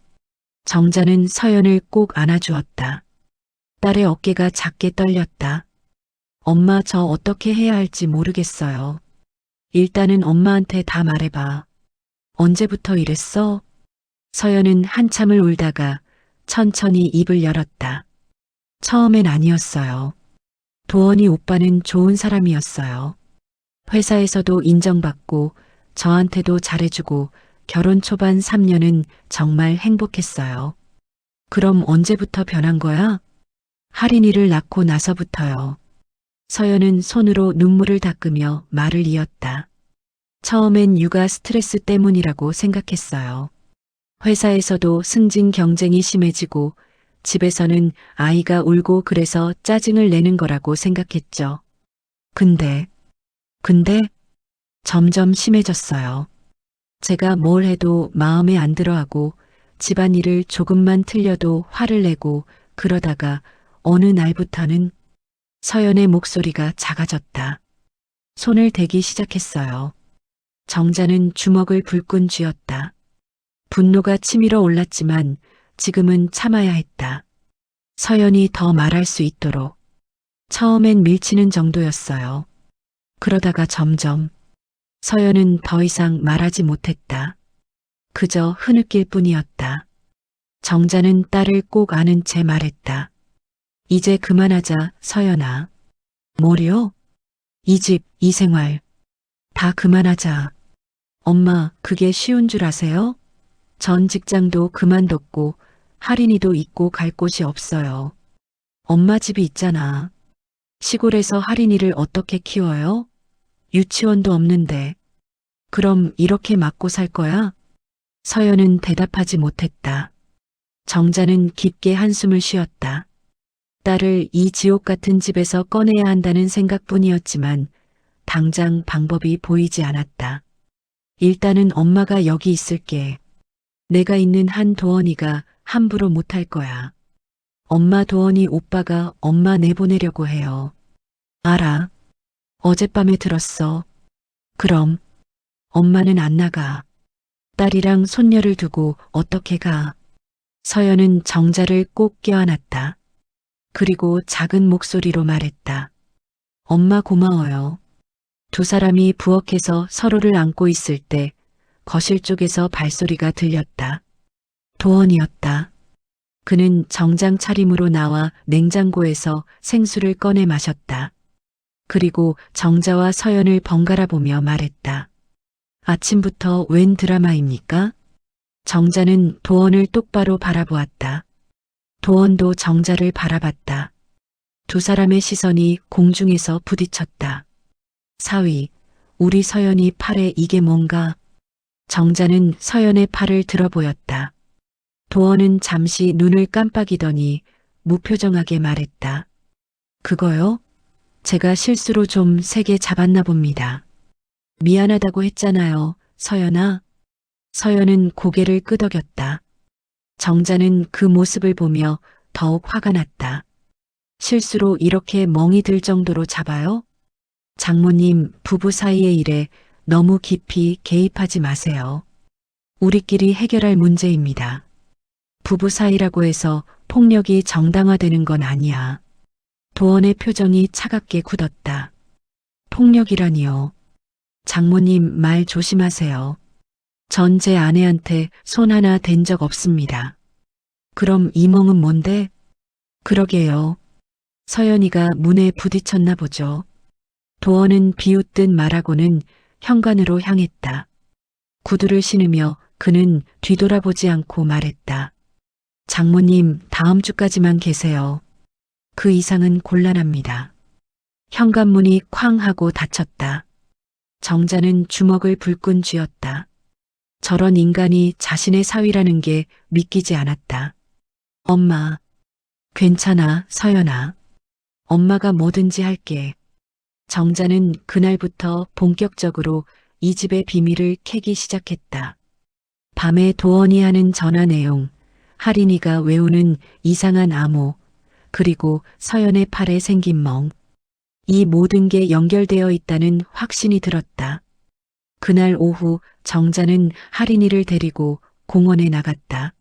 정자는 서연을 꼭 안아주었다. 딸의 어깨가 작게 떨렸다. 엄마, 저 어떻게 해야 할지 모르겠어요. 일단은 엄마한테 다 말해봐. 언제부터 이랬어? 서연은 한참을 울다가 천천히 입을 열었다. 처음엔 아니었어요. 도원이 오빠는 좋은 사람이었어요. 회사에서도 인정받고 저한테도 잘해주고 결혼 초반 3년은 정말 행복했어요. 그럼 언제부터 변한 거야? 할인이를 낳고 나서부터요. 서연은 손으로 눈물을 닦으며 말을 이었다. 처음엔 육아 스트레스 때문이라고 생각했어요. 회사에서도 승진 경쟁이 심해지고 집에서는 아이가 울고 그래서 짜증을 내는 거라고 생각했죠. 근데 점점 심해졌어요. 제가 뭘 해도 마음에 안 들어하고 집안일을 조금만 틀려도 화를 내고 그러다가 어느 날부터는 서연의 목소리가 작아졌다. 손을 대기 시작했어요. 정자는 주먹을 불끈 쥐었다. 분노가 치밀어 올랐지만 지금은 참아야 했다. 서연이 더 말할 수 있도록. 처음엔 밀치는 정도였어요. 그러다가 점점 서연은 더 이상 말하지 못했다. 그저 흐느낄 뿐이었다. 정자는 딸을 꼭 아는 채 말했다. 이제 그만하자, 서연아. 뭐려? 이 집, 이 생활. 다 그만하자. 엄마, 그게 쉬운 줄 아세요? 전 직장도 그만뒀고 할인이도 있고 갈 곳이 없어요. 엄마 집이 있잖아. 시골에서 할인이를 어떻게 키워요? 유치원도 없는데. 그럼 이렇게 맞고 살 거야? 서연은 대답하지 못했다. 정자는 깊게 한숨을 쉬었다. 딸을 이 지옥 같은 집에서 꺼내야 한다는 생각뿐이었지만 당장 방법이 보이지 않았다. 일단은 엄마가 여기 있을게. 내가 있는 한 도원이가 함부로 못할 거야. 엄마 도원이 오빠가 엄마 내보내려고 해요. 알아. 어젯밤에 들었어. 그럼 엄마는 안 나가. 딸이랑 손녀를 두고 어떻게 가? 서연은 정자를 꼭 껴안았다. 그리고 작은 목소리로 말했다. 엄마 고마워요. 두 사람이 부엌에서 서로를 안고 있을 때 거실 쪽에서 발소리가 들렸다. 도원이었다. 그는 정장 차림으로 나와 냉장고에서 생수를 꺼내 마셨다. 그리고 정자와 서연을 번갈아 보며 말했다. 아침부터 웬 드라마입니까? 정자는 도원을 똑바로 바라보았다. 도원도 정자를 바라봤다. 두 사람의 시선이 공중에서 부딪혔다. 사위, 우리 서연이 팔에 이게 뭔가? 정자는 서연의 팔을 들어보였다. 도원은 잠시 눈을 깜빡이더니 무표정하게 말했다. 그거요? 제가 실수로 좀 세게 잡았나 봅니다. 미안하다고 했잖아요, 서연아. 서연은 고개를 끄덕였다. 정자는 그 모습을 보며 더욱 화가 났다. 실수로 이렇게 멍이 들 정도로 잡아요? 장모님, 부부 사이의 일에 너무 깊이 개입하지 마세요. 우리끼리 해결할 문제입니다. 부부 사이라고 해서 폭력이 정당화되는 건 아니야. 도원의 표정이 차갑게 굳었다. 폭력이라니요. 장모님 말 조심하세요. 전 제 아내한테 손 하나 댄 적 없습니다. 그럼 이 멍은 뭔데? 그러게요. 서연이가 문에 부딪혔나 보죠. 도원은 비웃듯 말하고는 현관으로 향했다. 구두를 신으며 그는 뒤돌아보지 않고 말했다. 장모님, 다음 주까지만 계세요. 그 이상은 곤란합니다. 현관문이 쾅 하고 닫혔다. 정자는 주먹을 불끈 쥐었다. 저런 인간이 자신의 사위라는 게 믿기지 않았다. 엄마, 괜찮아, 서연아. 엄마가 뭐든지 할게. 정자는 그날부터 본격적으로 이 집의 비밀을 캐기 시작했다. 밤에 도원이 하는 전화 내용, 할인이가 외우는 이상한 암호, 그리고 서연의 팔에 생긴 멍. 이 모든 게 연결되어 있다는 확신이 들었다. 그날 오후 정자는 할인이를 데리고 공원에 나갔다.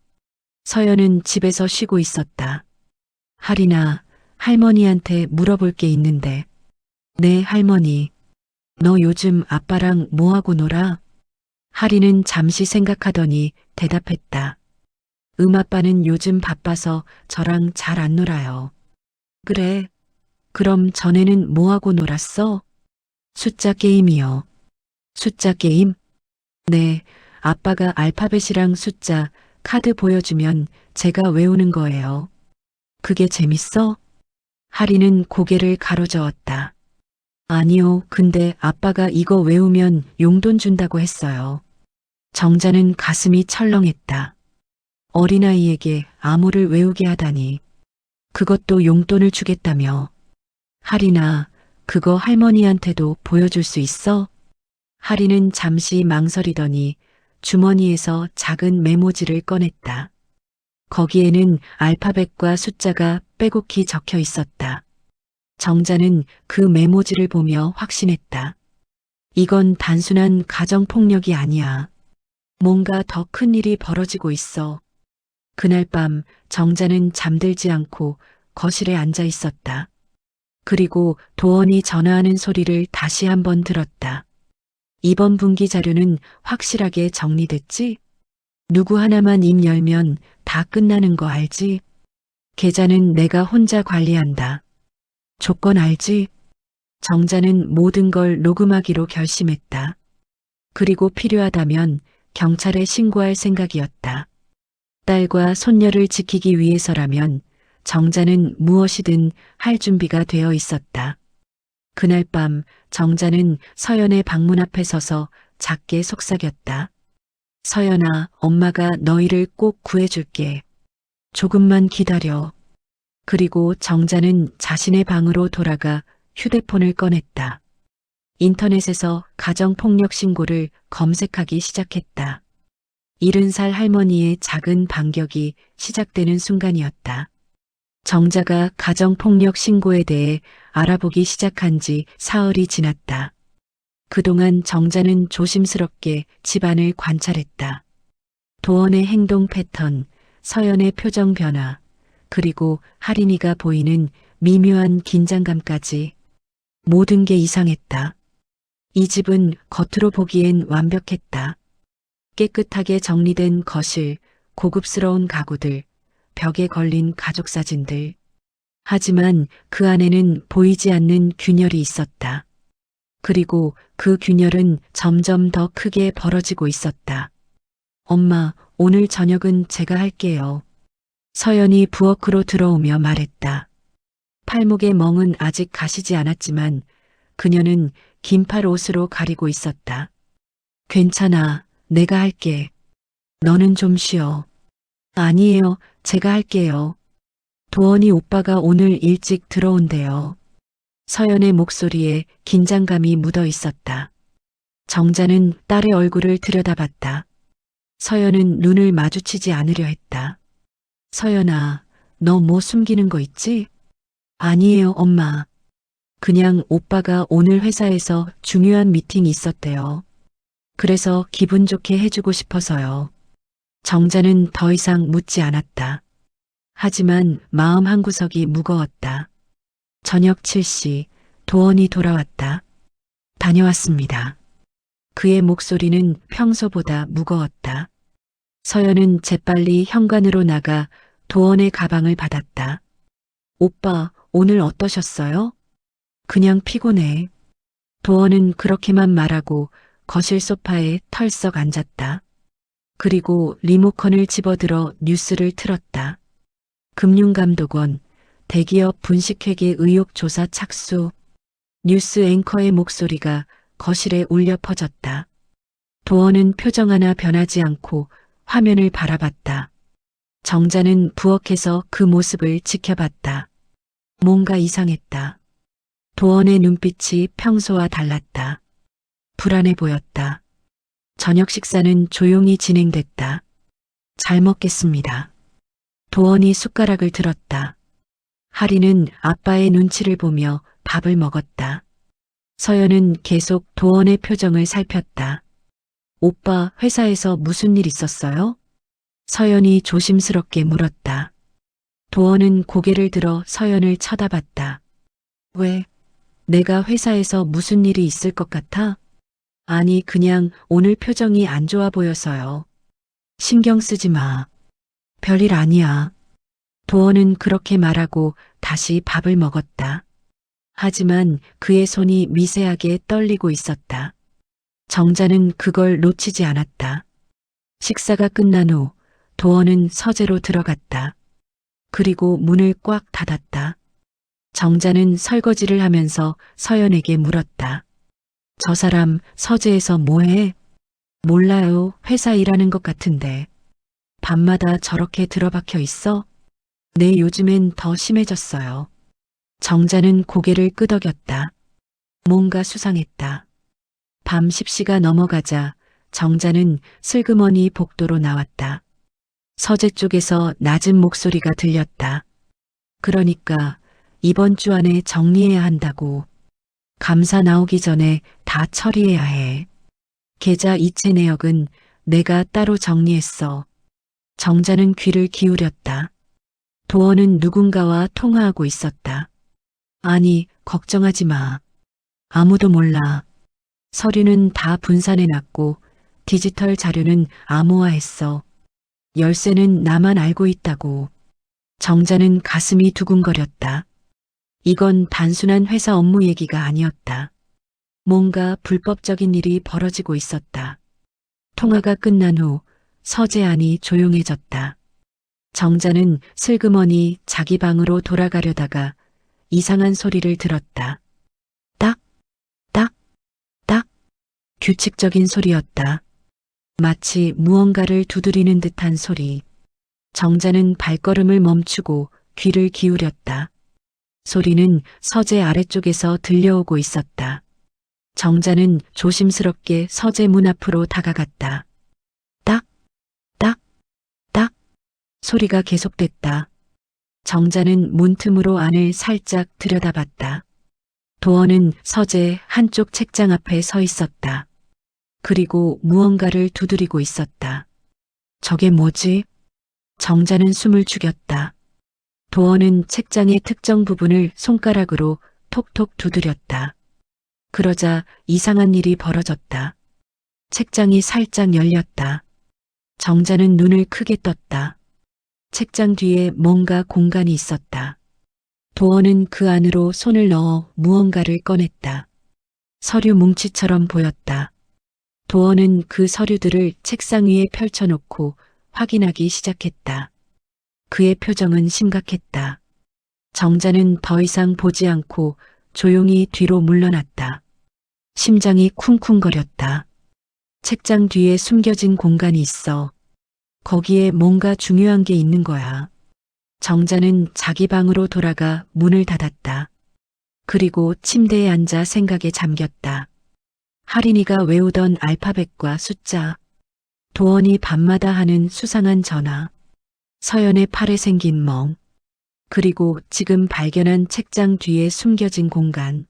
서연은 집에서 쉬고 있었다. 할인아, 할머니한테 물어볼 게 있는데. 네, 할머니. 너 요즘 아빠랑 뭐하고 놀아? 할인은 잠시 생각하더니 대답했다. 아빠는 요즘 바빠서 저랑 잘 안 놀아요. 그래. 그럼 전에는 뭐하고 놀았어? 숫자 게임이요. 숫자 게임? 네, 아빠가 알파벳이랑 숫자, 카드 보여주면 제가 외우는 거예요. 그게 재밌어? 할인은 고개를 가로저었다. 아니요, 근데 아빠가 이거 외우면 용돈 준다고 했어요. 정자는 가슴이 철렁했다. 어린아이에게 암호를 외우게 하다니. 그것도 용돈을 주겠다며. 할인아, 그거 할머니한테도 보여줄 수 있어? 할인은 잠시 망설이더니 주머니에서 작은 메모지를 꺼냈다. 거기에는 알파벳과 숫자가 빼곡히 적혀 있었다. 정자는 그 메모지를 보며 확신했다. 이건 단순한 가정폭력이 아니야. 뭔가 더 큰 일이 벌어지고 있어. 그날 밤 정자는 잠들지 않고 거실에 앉아 있었다. 그리고 도원이 전화하는 소리를 다시 한번 들었다. 이번 분기 자료는 확실하게 정리됐지? 누구 하나만 입 열면 다 끝나는 거 알지? 계좌는 내가 혼자 관리한다. 조건 알지? 정자는 모든 걸 녹음하기로 결심했다. 그리고 필요하다면 경찰에 신고할 생각이었다. 딸과 손녀를 지키기 위해서라면 정자는 무엇이든 할 준비가 되어 있었다. 그날 밤 정자는 서연의 방문 앞에 서서 작게 속삭였다. 서연아, 엄마가 너희를 꼭 구해줄게. 조금만 기다려. 그리고 정자는 자신의 방으로 돌아가 휴대폰을 꺼냈다. 인터넷에서 가정폭력 신고를 검색하기 시작했다. 70살 할머니의 작은 반격이 시작되는 순간이었다. 정자가 가정폭력 신고에 대해 알아보기 시작한 지 사흘이 지났다. 그동안 정자는 조심스럽게 집안을 관찰했다. 도원의 행동 패턴, 서연의 표정 변화, 그리고 할인이가 보이는 미묘한 긴장감까지 모든 게 이상했다. 이 집은 겉으로 보기엔 완벽했다. 깨끗하게 정리된 거실, 고급스러운 가구들, 벽에 걸린 가족 사진들. 하지만 그 안에는 보이지 않는 균열이 있었다. 그리고 그 균열은 점점 더 크게 벌어지고 있었다. 엄마, 오늘 저녁은 제가 할게요. 서연이 부엌으로 들어오며 말했다. 팔목의 멍은 아직 가시지 않았지만 그녀는 긴팔 옷으로 가리고 있었다. 괜찮아, 내가 할게. 너는 좀 쉬어. 아니에요, 제가 할게요. 도원이 오빠가 오늘 일찍 들어온대요. 서연의 목소리에 긴장감이 묻어 있었다. 정자는 딸의 얼굴을 들여다봤다. 서연은 눈을 마주치지 않으려 했다. 서연아, 너 뭐 숨기는 거 있지? 아니에요, 엄마. 그냥 오빠가 오늘 회사에서 중요한 미팅이 있었대요. 그래서 기분 좋게 해주고 싶어서요. 정자는 더 이상 묻지 않았다. 하지만 마음 한구석이 무거웠다. 저녁 7시 도원이 돌아왔다. 다녀왔습니다. 그의 목소리는 평소보다 무거웠다. 서연은 재빨리 현관으로 나가 도원의 가방을 받았다. 오빠, 오늘 어떠셨어요? 그냥 피곤해. 도원은 그렇게만 말하고 거실 소파에 털썩 앉았다. 그리고 리모컨을 집어들어 뉴스를 틀었다. 금융감독원, 대기업 분식회계 의혹 조사 착수. 뉴스 앵커의 목소리가 거실에 울려 퍼졌다. 도원은 표정 하나 변하지 않고 화면을 바라봤다. 정자는 부엌에서 그 모습을 지켜봤다. 뭔가 이상했다. 도원의 눈빛이 평소와 달랐다. 불안해 보였다. 저녁 식사는 조용히 진행됐다. 잘 먹겠습니다. 도원이 숟가락을 들었다. 하리는 아빠의 눈치를 보며 밥을 먹었다. 서연은 계속 도원의 표정을 살폈다. 오빠, 회사에서 무슨 일 있었어요? 서연이 조심스럽게 물었다. 도원은 고개를 들어 서연을 쳐다봤다. 왜? 내가 회사에서 무슨 일이 있을 것 같아? 아니, 그냥 오늘 표정이 안 좋아 보여서요. 신경 쓰지 마. 별일 아니야. 도원은 그렇게 말하고 다시 밥을 먹었다. 하지만 그의 손이 미세하게 떨리고 있었다. 정자는 그걸 놓치지 않았다. 식사가 끝난 후 도원은 서재로 들어갔다. 그리고 문을 꽉 닫았다. 정자는 설거지를 하면서 서연에게 물었다. 저 사람 서재에서 뭐해? 몰라요. 회사 일하는 것 같은데. 밤마다 저렇게 들어박혀 있어? 네, 요즘엔 더 심해졌어요. 정자는 고개를 끄덕였다. 뭔가 수상했다. 밤 10시가 넘어가자 정자는 슬그머니 복도로 나왔다. 서재 쪽에서 낮은 목소리가 들렸다. 그러니까 이번 주 안에 정리해야 한다고. 감사 나오기 전에 다 처리해야 해. 계좌 이체 내역은 내가 따로 정리했어. 정자는 귀를 기울였다. 도원은 누군가와 통화하고 있었다. 아니, 걱정하지 마. 아무도 몰라. 서류는 다 분산해놨고 디지털 자료는 암호화했어. 열쇠는 나만 알고 있다고. 정자는 가슴이 두근거렸다. 이건 단순한 회사 업무 얘기가 아니었다. 뭔가 불법적인 일이 벌어지고 있었다. 통화가 끝난 후 서재 안이 조용해졌다. 정자는 슬그머니 자기 방으로 돌아가려다가 이상한 소리를 들었다. 딱, 딱, 딱. 규칙적인 소리였다. 마치 무언가를 두드리는 듯한 소리. 정자는 발걸음을 멈추고 귀를 기울였다. 소리는 서재 아래쪽에서 들려오고 있었다. 정자는 조심스럽게 서재 문 앞으로 다가갔다. 딱, 딱, 딱. 소리가 계속됐다. 정자는 문틈으로 안을 살짝 들여다봤다. 도어는 서재 한쪽 책장 앞에 서 있었다. 그리고 무언가를 두드리고 있었다. 저게 뭐지? 정자는 숨을 죽였다. 도어는 책장의 특정 부분을 손가락으로 톡톡 두드렸다. 그러자 이상한 일이 벌어졌다. 책장이 살짝 열렸다. 정자는 눈을 크게 떴다. 책장 뒤에 뭔가 공간이 있었다. 도어는 그 안으로 손을 넣어 무언가를 꺼냈다. 서류 뭉치처럼 보였다. 도어는 그 서류들을 책상 위에 펼쳐놓고 확인하기 시작했다. 그의 표정은 심각했다. 정자는 더 이상 보지 않고 조용히 뒤로 물러났다. 심장이 쿵쿵거렸다. 책장 뒤에 숨겨진 공간이 있어. 거기에 뭔가 중요한 게 있는 거야. 정자는 자기 방으로 돌아가 문을 닫았다. 그리고 침대에 앉아 생각에 잠겼다. 할인이가 외우던 알파벳과 숫자, 도원이 밤마다 하는 수상한 전화, 서연의 팔에 생긴 멍, 그리고 지금 발견한 책장 뒤에 숨겨진 공간.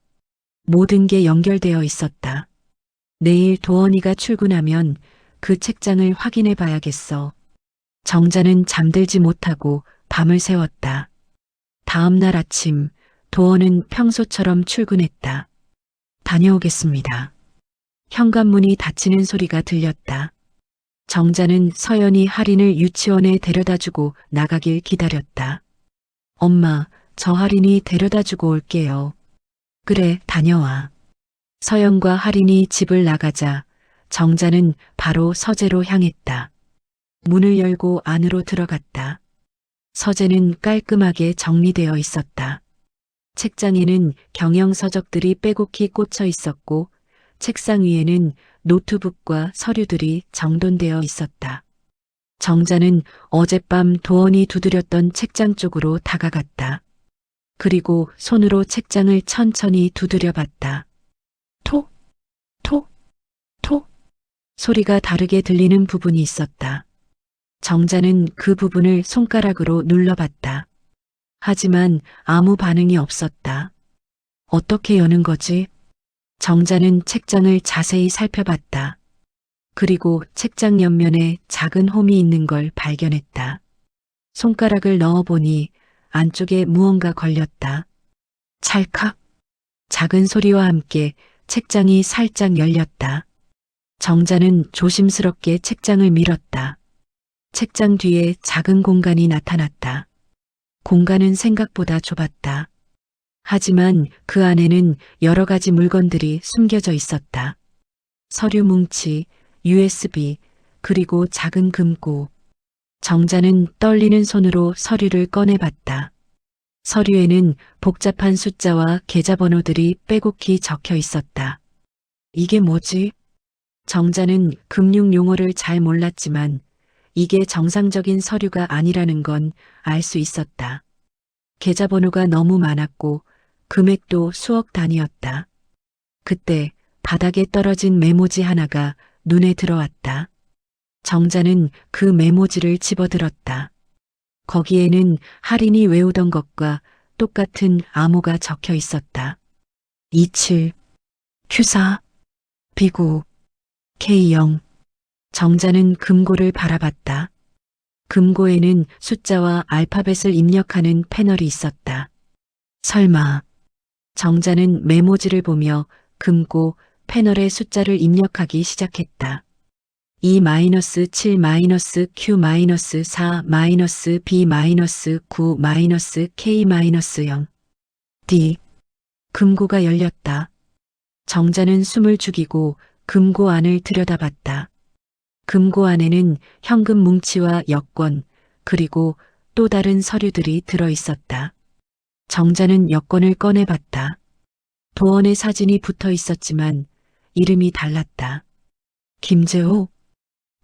모든 게 연결되어 있었다. 내일 도원이가 출근하면 그 책장을 확인해 봐야겠어. 정자는 잠들지 못하고 밤을 새웠다. 다음 날 아침, 도원은 평소처럼 출근했다. 다녀오겠습니다. 현관문이 닫히는 소리가 들렸다. 정자는 서연이 할인을 유치원에 데려다주고 나가길 기다렸다. 엄마, 저 할인이 데려다주고 올게요. 그래, 다녀와. 서연과 할인이 집을 나가자 정자는 바로 서재로 향했다. 문을 열고 안으로 들어갔다. 서재는 깔끔하게 정리되어 있었다. 책장에는 경영서적들이 빼곡히 꽂혀 있었고 책상 위에는 노트북과 서류들이 정돈되어 있었다. 정자는 어젯밤 도원이 두드렸던 책장 쪽으로 다가갔다. 그리고 손으로 책장을 천천히 두드려 봤다. 톡, 톡, 톡. 소리가 다르게 들리는 부분이 있었다. 정자는 그 부분을 손가락으로 눌러봤다. 하지만 아무 반응이 없었다. 어떻게 여는 거지? 정자는 책장을 자세히 살펴봤다. 그리고 책장 옆면에 작은 홈이 있는 걸 발견했다. 손가락을 넣어보니 안쪽에 무언가 걸렸다. 찰칵. 작은 소리와 함께 책장이 살짝 열렸다. 정자는 조심스럽게 책장을 밀었다. 책장 뒤에 작은 공간이 나타났다. 공간은 생각보다 좁았다. 하지만 그 안에는 여러 가지 물건들이 숨겨져 있었다. 서류 뭉치, USB, 그리고 작은 금고. 정자는 떨리는 손으로 서류를 꺼내봤다. 서류에는 복잡한 숫자와 계좌번호들이 빼곡히 적혀 있었다. 이게 뭐지? 정자는 금융 용어를 잘 몰랐지만 이게 정상적인 서류가 아니라는 건 알 수 있었다. 계좌번호가 너무 많았고 금액도 수억 단위였다. 그때 바닥에 떨어진 메모지 하나가 눈에 들어왔다. 정자는 그 메모지를 집어들었다. 거기에는 할인이 외우던 것과 똑같은 암호가 적혀 있었다. 27, Q4, B9, K0. 정자는 금고를 바라봤다. 금고에는 숫자와 알파벳을 입력하는 패널이 있었다. 설마. 정자는 메모지를 보며 금고 패널에 숫자를 입력하기 시작했다. 2-7-4-B-9-K-0. D. 금고가 열렸다. 정자는 숨을 죽이고 금고 안을 들여다봤다. 금고 안에는 현금 뭉치와 여권, 그리고 또 다른 서류들이 들어 있었다. 정자는 여권을 꺼내봤다. 도원의 사진이 붙어 있었지만 이름이 달랐다. 김재호?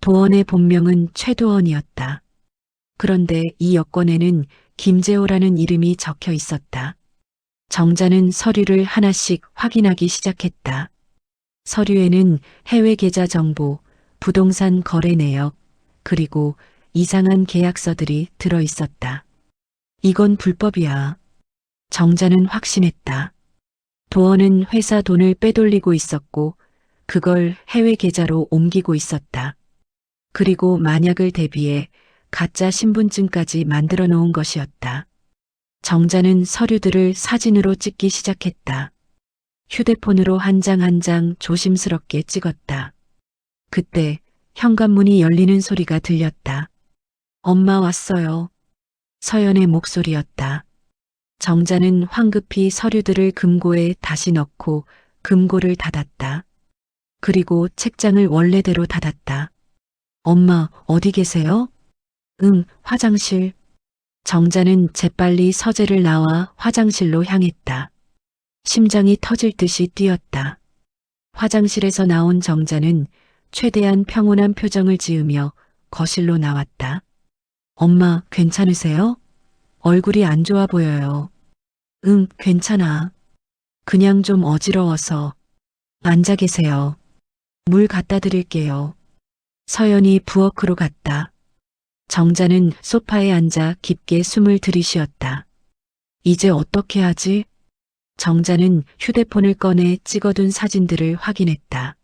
도원의 본명은 최도원이었다. 그런데 이 여권에는 김재호라는 이름이 적혀 있었다. 정자는 서류를 하나씩 확인하기 시작했다. 서류에는 해외 계좌 정보, 부동산 거래 내역, 그리고 이상한 계약서들이 들어 있었다. 이건 불법이야. 정자는 확신했다. 도원은 회사 돈을 빼돌리고 있었고 그걸 해외 계좌로 옮기고 있었다. 그리고 만약을 대비해 가짜 신분증까지 만들어 놓은 것이었다. 정자는 서류들을 사진으로 찍기 시작했다. 휴대폰으로 한 장 한 장 조심스럽게 찍었다. 그때 현관문이 열리는 소리가 들렸다. 엄마 왔어요. 서연의 목소리였다. 정자는 황급히 서류들을 금고에 다시 넣고 금고를 닫았다. 그리고 책장을 원래대로 닫았다. 엄마, 어디 계세요? 응, 화장실. 정자는 재빨리 서재를 나와 화장실로 향했다. 심장이 터질 듯이 뛰었다. 화장실에서 나온 정자는 최대한 평온한 표정을 지으며 거실로 나왔다. 엄마, 괜찮으세요? 얼굴이 안 좋아 보여요. 응, 괜찮아. 그냥 좀 어지러워서. 앉아 계세요. 물 갖다 드릴게요. 서연이 부엌으로 갔다. 정자는 소파에 앉아 깊게 숨을 들이쉬었다. 이제 어떻게 하지? 정자는 휴대폰을 꺼내 찍어둔 사진들을 확인했다.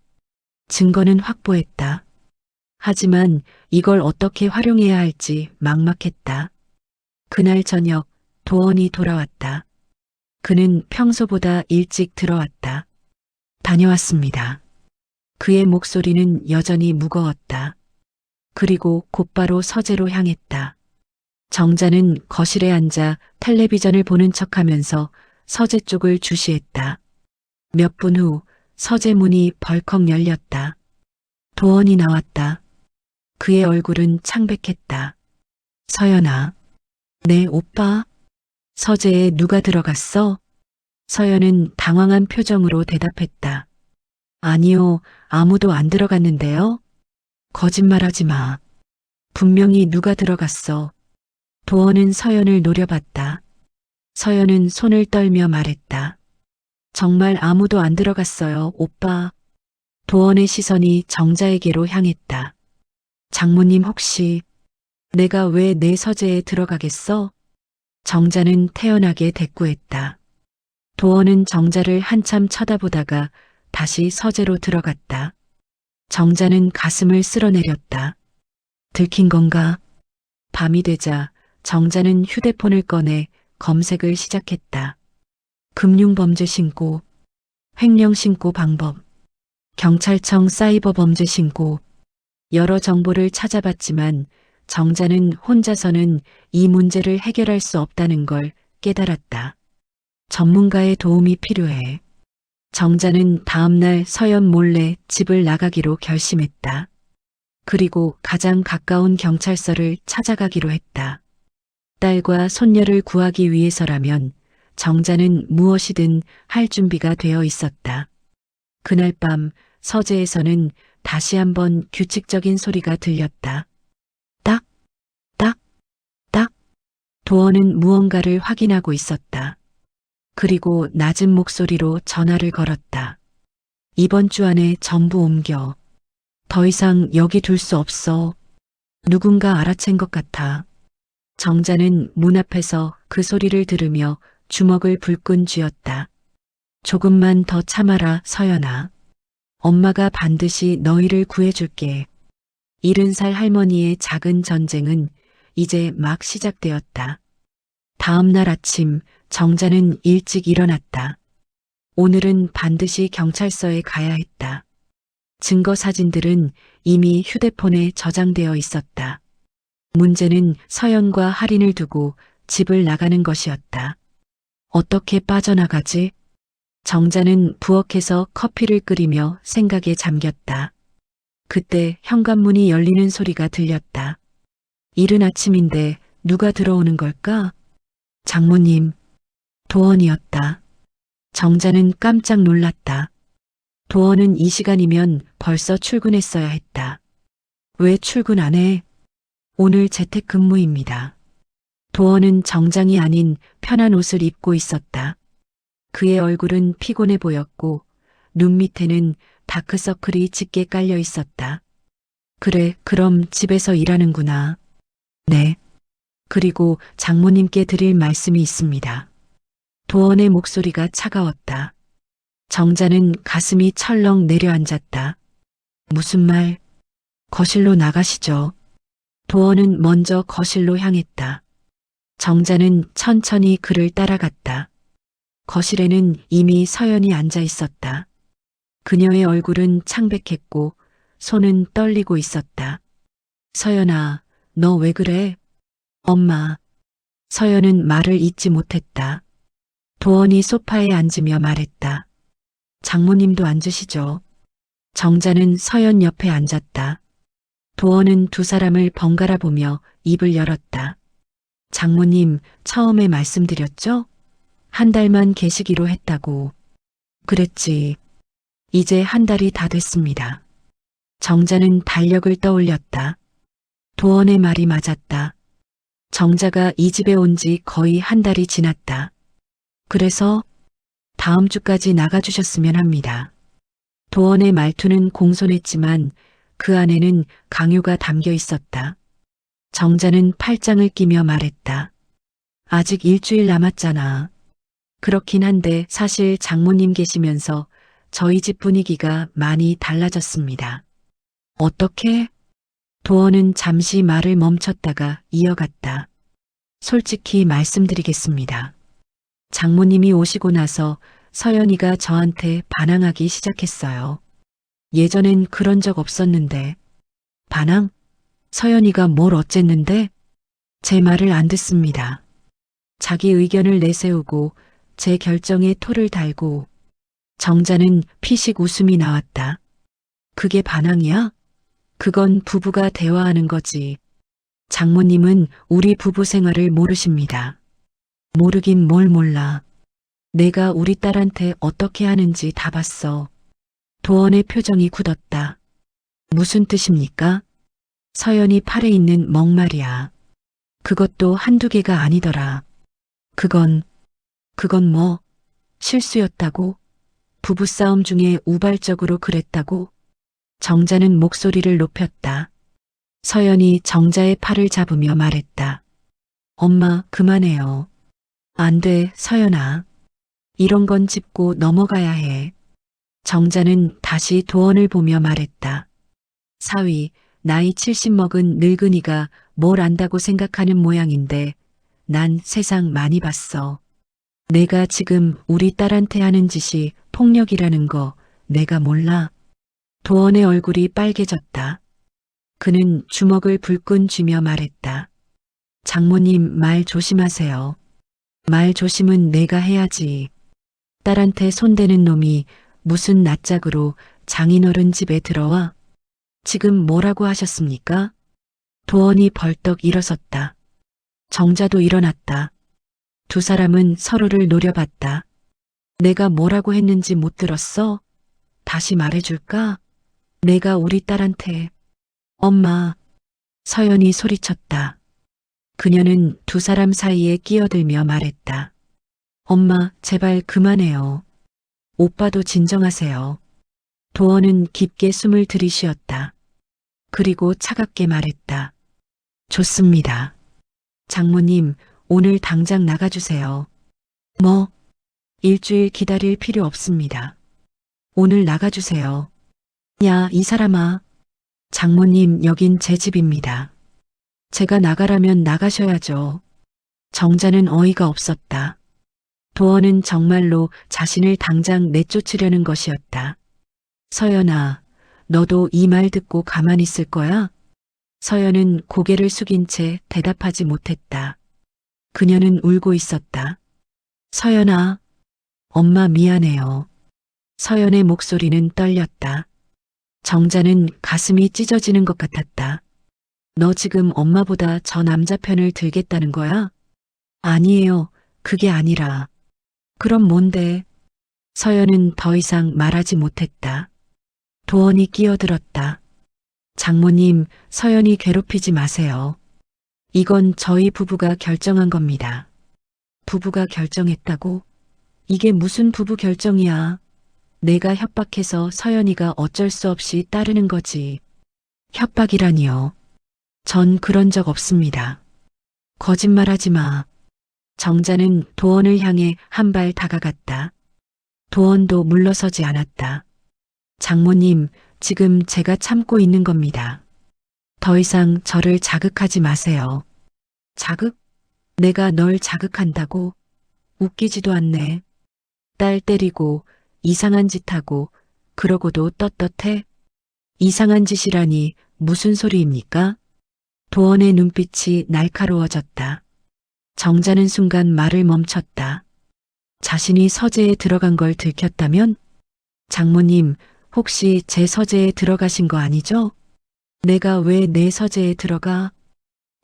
증거는 확보했다. 하지만 이걸 어떻게 활용해야 할지 막막했다. 그날 저녁 도원이 돌아왔다. 그는 평소보다 일찍 들어왔다. 다녀왔습니다. 그의 목소리는 여전히 무거웠다. 그리고 곧바로 서재로 향했다. 정자는 거실에 앉아 텔레비전을 보는 척하면서 서재 쪽을 주시했다. 몇 분 후 서재 문이 벌컥 열렸다. 도원이 나왔다. 그의 얼굴은 창백했다. 서연아. 네, 오빠. 서재에 누가 들어갔어? 서연은 당황한 표정으로 대답했다. 아니요, 아무도 안 들어갔는데요. 거짓말하지 마. 분명히 누가 들어갔어. 도원은 서연을 노려봤다. 서연은 손을 떨며 말했다. 정말 아무도 안 들어갔어요, 오빠. 도원의 시선이 정자에게로 향했다. 장모님 혹시 내가 왜 내 서재에 들어가겠어? 정자는 태연하게 대꾸했다. 도원은 정자를 한참 쳐다보다가 다시 서재로 들어갔다. 정자는 가슴을 쓸어내렸다. 들킨 건가? 밤이 되자 정자는 휴대폰을 꺼내 검색을 시작했다. 금융범죄 신고, 횡령 신고 방법, 경찰청 사이버 범죄 신고, 여러 정보를 찾아봤지만 정자는 혼자서는 이 문제를 해결할 수 없다는 걸 깨달았다. 전문가의 도움이 필요해. 정자는 다음날 서연 몰래 집을 나가기로 결심했다. 그리고 가장 가까운 경찰서를 찾아가기로 했다. 딸과 손녀를 구하기 위해서라면 정자는 무엇이든 할 준비가 되어 있었다. 그날 밤 서재에서는 다시 한번 규칙적인 소리가 들렸다. 딱, 딱, 딱. 도원은 무언가를 확인하고 있었다. 그리고 낮은 목소리로 전화를 걸었다. 이번 주 안에 전부 옮겨. 더 이상 여기 둘 수 없어. 누군가 알아챈 것 같아. 정자는 문 앞에서 그 소리를 들으며 주먹을 불끈 쥐었다. 조금만 더 참아라, 서연아. 엄마가 반드시 너희를 구해줄게. 70살 할머니의 작은 전쟁은 이제 막 시작되었다. 다음 날 아침 정자는 일찍 일어났다. 오늘은 반드시 경찰서에 가야 했다. 증거 사진들은 이미 휴대폰에 저장되어 있었다. 문제는 서연과 할인을 두고 집을 나가는 것이었다. 어떻게 빠져나가지? 정자는 부엌에서 커피를 끓이며 생각에 잠겼다. 그때 현관문이 열리는 소리가 들렸다. 이른 아침인데 누가 들어오는 걸까? 장모님, 도원이었다. 정자는 깜짝 놀랐다. 도원은 이 시간이면 벌써 출근했어야 했다. 왜 출근 안 해? 오늘 재택근무입니다. 도원은 정장이 아닌 편한 옷을 입고 있었다. 그의 얼굴은 피곤해 보였고 눈 밑에는 다크서클이 짙게 깔려 있었다. 그래, 그럼 집에서 일하는구나. 네. 그리고 장모님께 드릴 말씀이 있습니다. 도원의 목소리가 차가웠다. 정자는 가슴이 철렁 내려앉았다. 무슨 말? 거실로 나가시죠. 도원은 먼저 거실로 향했다. 정자는 천천히 그를 따라갔다. 거실에는 이미 서연이 앉아 있었다. 그녀의 얼굴은 창백했고 손은 떨리고 있었다. 서연아, 너 왜 그래? 엄마. 서연은 말을 잇지 못했다. 도원이 소파에 앉으며 말했다. 장모님도 앉으시죠. 정자는 서연 옆에 앉았다. 도원은 두 사람을 번갈아 보며 입을 열었다. 장모님, 처음에 말씀드렸죠? 한 달만 계시기로 했다고. 그랬지. 이제 한 달이 다 됐습니다. 정자는 달력을 떠올렸다. 도원의 말이 맞았다. 정자가 이 집에 온 지 거의 한 달이 지났다. 그래서 다음 주까지 나가주셨으면 합니다. 도원의 말투는 공손했지만 그 안에는 강요가 담겨 있었다. 정자는 팔짱을 끼며 말했다. 아직 일주일 남았잖아. 그렇긴 한데 사실 장모님 계시면서 저희 집 분위기가 많이 달라졌습니다. 어떻게? 도원은 잠시 말을 멈췄다가 이어갔다. 솔직히 말씀드리겠습니다. 장모님이 오시고 나서 서연이가 저한테 반항하기 시작했어요. 예전엔 그런 적 없었는데. 반항? 서연이가 뭘 어쨌는데? 제 말을 안 듣습니다. 자기 의견을 내세우고 제 결정에 토를 달고. 정자는 피식 웃음이 나왔다. 그게 반항이야? 그건 부부가 대화하는 거지. 장모님은 우리 부부 생활을 모르십니다. 모르긴 뭘 몰라. 내가 우리 딸한테 어떻게 하는지 다 봤어. 도원의 표정이 굳었다. 무슨 뜻입니까? 서연이 팔에 있는 멍말이야. 그것도 한두 개가 아니더라. 그건 뭐? 실수였다고? 부부싸움 중에 우발적으로 그랬다고? 정자는 목소리를 높였다. 서연이 정자의 팔을 잡으며 말했다. 엄마, 그만해요. 안 돼, 서연아. 이런 건 짚고 넘어가야 해. 정자는 다시 도원을 보며 말했다. 사위, 나이 70 먹은 늙은이가 뭘 안다고 생각하는 모양인데 난 세상 많이 봤어. 내가 지금 우리 딸한테 하는 짓이 폭력이라는 거 내가 몰라. 도원의 얼굴이 빨개졌다. 그는 주먹을 불끈 쥐며 말했다. 장모님, 말 조심하세요. 말 조심은 내가 해야지. 딸한테 손대는 놈이 무슨 낯짝으로 장인어른 집에 들어와? 지금 뭐라고 하셨습니까? 도원이 벌떡 일어섰다. 정자도 일어났다. 두 사람은 서로를 노려봤다. 내가 뭐라고 했는지 못 들었어? 다시 말해줄까? 내가 우리 딸한테. 엄마. 서연이 소리쳤다. 그녀는 두 사람 사이에 끼어들며 말했다. 엄마, 제발 그만해요. 오빠도 진정하세요. 도원은 깊게 숨을 들이쉬었다. 그리고 차갑게 말했다. 좋습니다. 장모님, 오늘 당장 나가주세요. 뭐? 일주일 기다릴 필요 없습니다. 오늘 나가주세요. 야, 이 사람아. 장모님, 여긴 제 집입니다. 제가 나가라면 나가셔야죠. 정자는 어이가 없었다. 도원은 정말로 자신을 당장 내쫓으려는 것이었다. 서연아, 너도 이 말 듣고 가만히 있을 거야? 서연은 고개를 숙인 채 대답하지 못했다. 그녀는 울고 있었다. 서연아, 엄마 미안해요. 서연의 목소리는 떨렸다. 정자는 가슴이 찢어지는 것 같았다. 너 지금 엄마보다 저 남자 편을 들겠다는 거야? 아니에요. 그게 아니라. 그럼 뭔데? 서연은 더 이상 말하지 못했다. 도원이 끼어들었다. 장모님, 서연이 괴롭히지 마세요. 이건 저희 부부가 결정한 겁니다. 부부가 결정했다고? 이게 무슨 부부 결정이야? 내가 협박해서 서연이가 어쩔 수 없이 따르는 거지. 협박이라니요. 전 그런 적 없습니다. 거짓말하지 마. 정자는 도원을 향해 한 발 다가갔다. 도원도 물러서지 않았다. 장모님, 지금 제가 참고 있는 겁니다. 더 이상 저를 자극하지 마세요. 자극? 내가 널 자극한다고? 웃기지도 않네. 딸 때리고 이상한 짓 하고 그러고도 떳떳해? 이상한 짓이라니 무슨 소리입니까? 도원의 눈빛이 날카로워졌다. 정자는 순간 말을 멈췄다. 자신이 서재에 들어간 걸 들켰다면? 장모님, 혹시 제 서재에 들어가신 거 아니죠? 내가 왜 내 서재에 들어가?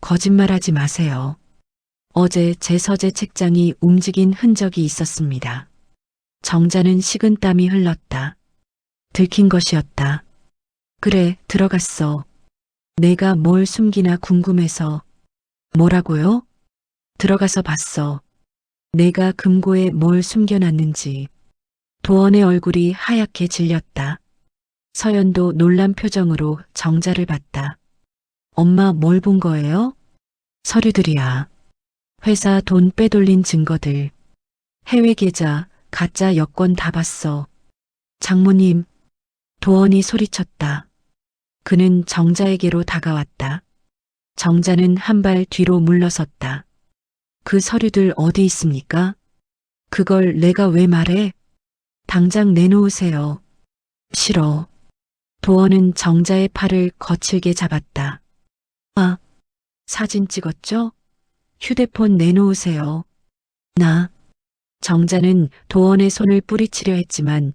거짓말하지 마세요. 어제 제 서재 책장이 움직인 흔적이 있었습니다. 정자는 식은땀이 흘렀다. 들킨 것이었다. 그래, 들어갔어. 내가 뭘 숨기나 궁금해서. 뭐라고요? 들어가서 봤어. 내가 금고에 뭘 숨겨놨는지. 도원의 얼굴이 하얗게 질렸다. 서연도 놀란 표정으로 정자를 봤다. 엄마 뭘 본 거예요? 서류들이야. 회사 돈 빼돌린 증거들. 해외 계좌, 가짜 여권 다 봤어. 장모님, 도원이 소리쳤다. 그는 정자에게로 다가왔다. 정자는 한 발 뒤로 물러섰다. 그 서류들 어디 있습니까? 그걸 내가 왜 말해? 당장 내놓으세요. 싫어. 도원은 정자의 팔을 거칠게 잡았다. 아, 사진 찍었죠? 휴대폰 내놓으세요. 나. 정자는 도원의 손을 뿌리치려 했지만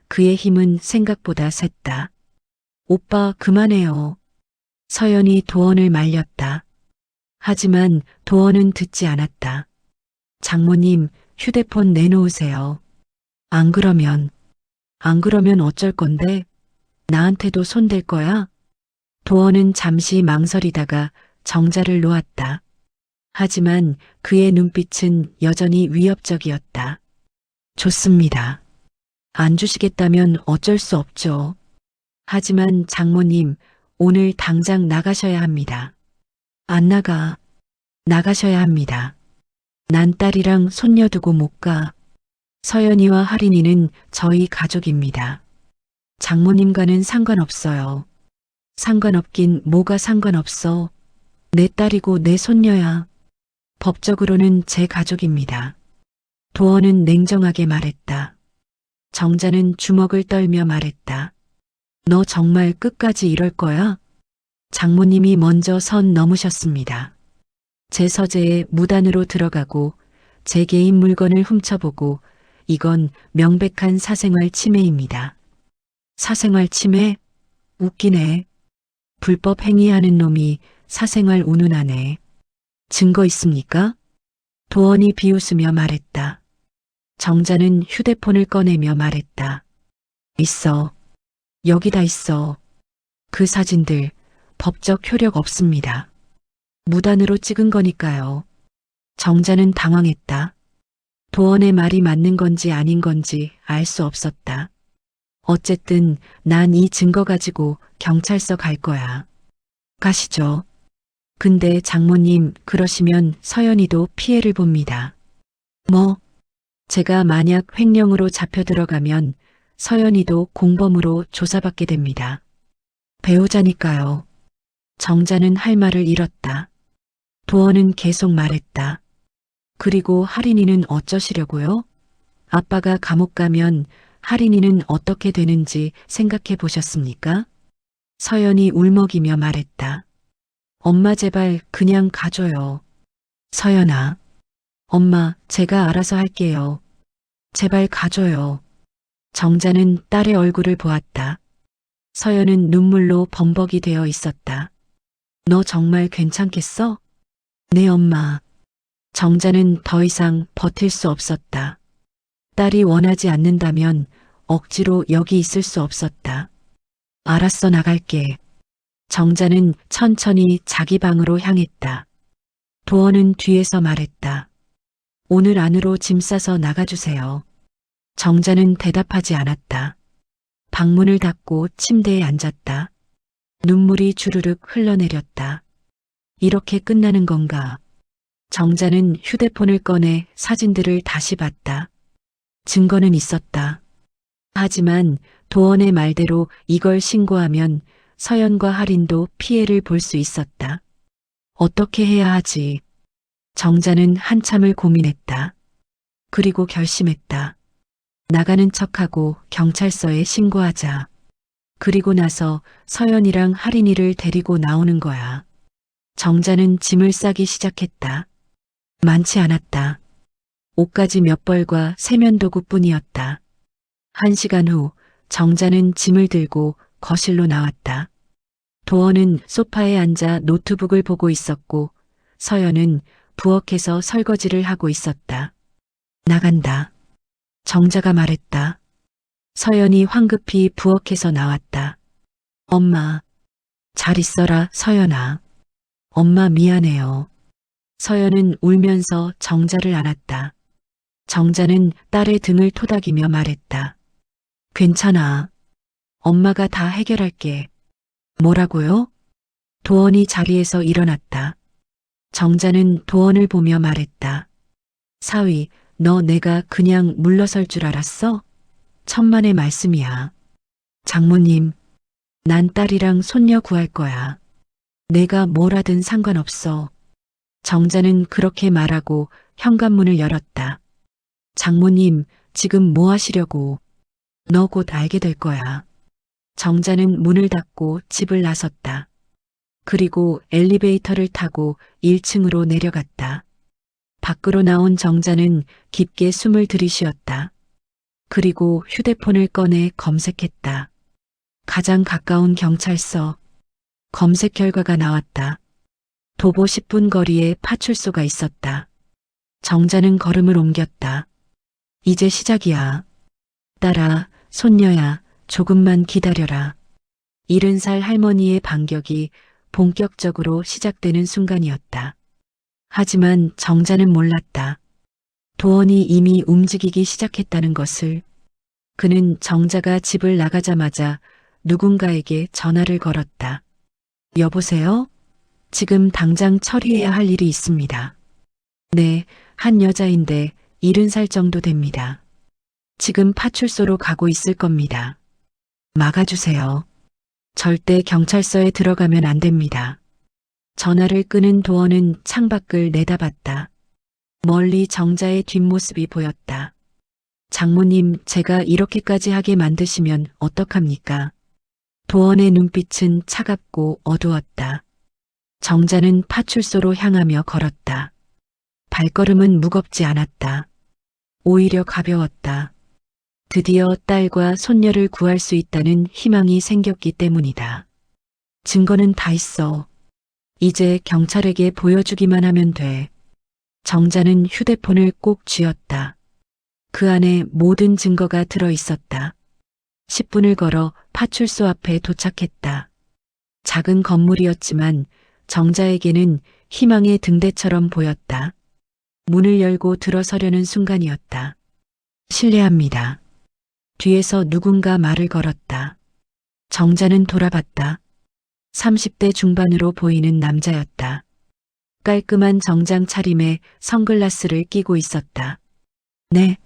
그의 힘은 생각보다 셌다. 오빠 그만해요. 서연이 도원을 말렸다. 하지만 도원은 듣지 않았다. 장모님, 휴대폰 내놓으세요. 안 그러면 어쩔 건데? 나한테도 손댈 거야? 도원은 잠시 망설이다가 정자를 놓았다. 하지만 그의 눈빛은 여전히 위협적이었다. 좋습니다. 안 주시겠다면 어쩔 수 없죠. 하지만 장모님, 오늘 당장 나가셔야 합니다. 안 나가. 나가셔야 합니다. 난 딸이랑 손녀 두고 못 가. 서연이와 할인이는 저희 가족입니다. 장모님과는 상관없어요. 상관없긴 뭐가 상관없어. 내 딸이고 내 손녀야. 법적으로는 제 가족입니다. 도원은 냉정하게 말했다. 정자는 주먹을 떨며 말했다. 너 정말 끝까지 이럴 거야? 장모님이 먼저 선 넘으셨습니다. 제 서재에 무단으로 들어가고 제 개인 물건을 훔쳐보고 이건 명백한 사생활 침해입니다. 사생활 침해? 웃기네. 불법 행위하는 놈이 사생활 운운하네. 증거 있습니까? 도원이 비웃으며 말했다. 정자는 휴대폰을 꺼내며 말했다. 있어. 여기다 있어. 그 사진들 법적 효력 없습니다. 무단으로 찍은 거니까요. 정자는 당황했다. 도원의 말이 맞는 건지 아닌 건지 알 수 없었다. 어쨌든 난 이 증거 가지고 경찰서 갈 거야. 가시죠. 근데 장모님 그러시면 서연이도 피해를 봅니다. 뭐? 제가 만약 횡령으로 잡혀 들어가면 서연이도 공범으로 조사받게 됩니다. 배우자니까요. 정자는 할 말을 잃었다. 도원은 계속 말했다. 그리고 할인이는 어쩌시려고요? 아빠가 감옥 가면 할인이는 어떻게 되는지 생각해 보셨습니까? 서연이 울먹이며 말했다. 엄마 제발 그냥 가줘요. 서연아. 엄마, 제가 알아서 할게요. 제발 가줘요. 정자는 딸의 얼굴을 보았다. 서연은 눈물로 범벅이 되어 있었다. 너 정말 괜찮겠어? 네, 엄마. 정자는 더 이상 버틸 수 없었다. 딸이 원하지 않는다면 억지로 여기 있을 수 없었다. 알았어, 나갈게. 정자는 천천히 자기 방으로 향했다. 도원은 뒤에서 말했다. 오늘 안으로 짐 싸서 나가주세요. 정자는 대답하지 않았다. 방문을 닫고 침대에 앉았다. 눈물이 주르륵 흘러내렸다. 이렇게 끝나는 건가? 정자는 휴대폰을 꺼내 사진들을 다시 봤다. 증거는 있었다. 하지만 도원의 말대로 이걸 신고하면 서연과 할인도 피해를 볼 수 있었다. 어떻게 해야 하지? 정자는 한참을 고민했다. 그리고 결심했다. 나가는 척하고 경찰서에 신고하자. 그리고 나서 서연이랑 할인이를 데리고 나오는 거야. 정자는 짐을 싸기 시작했다. 많지 않았다. 옷가지 몇 벌과 세면도구뿐이었다. 1시간 후 정자는 짐을 들고 거실로 나왔다. 도원은 소파에 앉아 노트북을 보고 있었고 서연은 부엌에서 설거지를 하고 있었다. 나간다. 정자가 말했다. 서연이 황급히 부엌에서 나왔다. 엄마, 잘 있어라, 서연아. 엄마 미안해요. 서연은 울면서 정자를 안았다. 정자는 딸의 등을 토닥이며 말했다. 괜찮아. 엄마가 다 해결할게. 뭐라고요? 도원이 자리에서 일어났다. 정자는 도원을 보며 말했다. 사위, 너 내가 그냥 물러설 줄 알았어? 천만의 말씀이야. 장모님, 난 딸이랑 손녀 구할 거야. 내가 뭘 하든 상관없어. 정자는 그렇게 말하고 현관문을 열었다. 장모님, 지금 뭐 하시려고? 너 곧 알게 될 거야. 정자는 문을 닫고 집을 나섰다. 그리고 엘리베이터를 타고 1층으로 내려갔다. 밖으로 나온 정자는 깊게 숨을 들이쉬었다. 그리고 휴대폰을 꺼내 검색했다. 가장 가까운 경찰서. 검색 결과가 나왔다. 도보 10분 거리에 파출소가 있었다. 정자는 걸음을 옮겼다. 이제 시작이야. 딸아, 손녀야, 조금만 기다려라. 70살 할머니의 반격이 본격적으로 시작되는 순간이었다. 하지만 정자는 몰랐다. 도원이 이미 움직이기 시작했다는 것을. 그는 정자가 집을 나가자마자 누군가에게 전화를 걸었다. 여보세요? 지금 당장 처리해야 할 일이 있습니다. 네, 한 여자인데 70살 정도 됩니다. 지금 파출소로 가고 있을 겁니다. 막아주세요. 절대 경찰서에 들어가면 안 됩니다. 전화를 끄는 도원은 창밖을 내다봤다. 멀리 정자의 뒷모습이 보였다. 장모님, 제가 이렇게까지 하게 만드시면 어떡합니까? 도원의 눈빛은 차갑고 어두웠다. 정자는 파출소로 향하며 걸었다. 발걸음은 무겁지 않았다. 오히려 가벼웠다. 드디어 딸과 손녀를 구할 수 있다는 희망이 생겼기 때문이다. 증거는 다 있어. 이제 경찰에게 보여주기만 하면 돼. 정자는 휴대폰을 꼭 쥐었다. 그 안에 모든 증거가 들어 있었다. 10분을 걸어 파출소 앞에 도착했다. 작은 건물이었지만 정자에게는 희망의 등대처럼 보였다. 문을 열고 들어서려는 순간이었다. 실례합니다. 뒤에서 누군가 말을 걸었다. 정자는 돌아봤다. 30대 중반으로 보이는 남자였다. 깔끔한 정장 차림에 선글라스를 끼고 있었다. 네.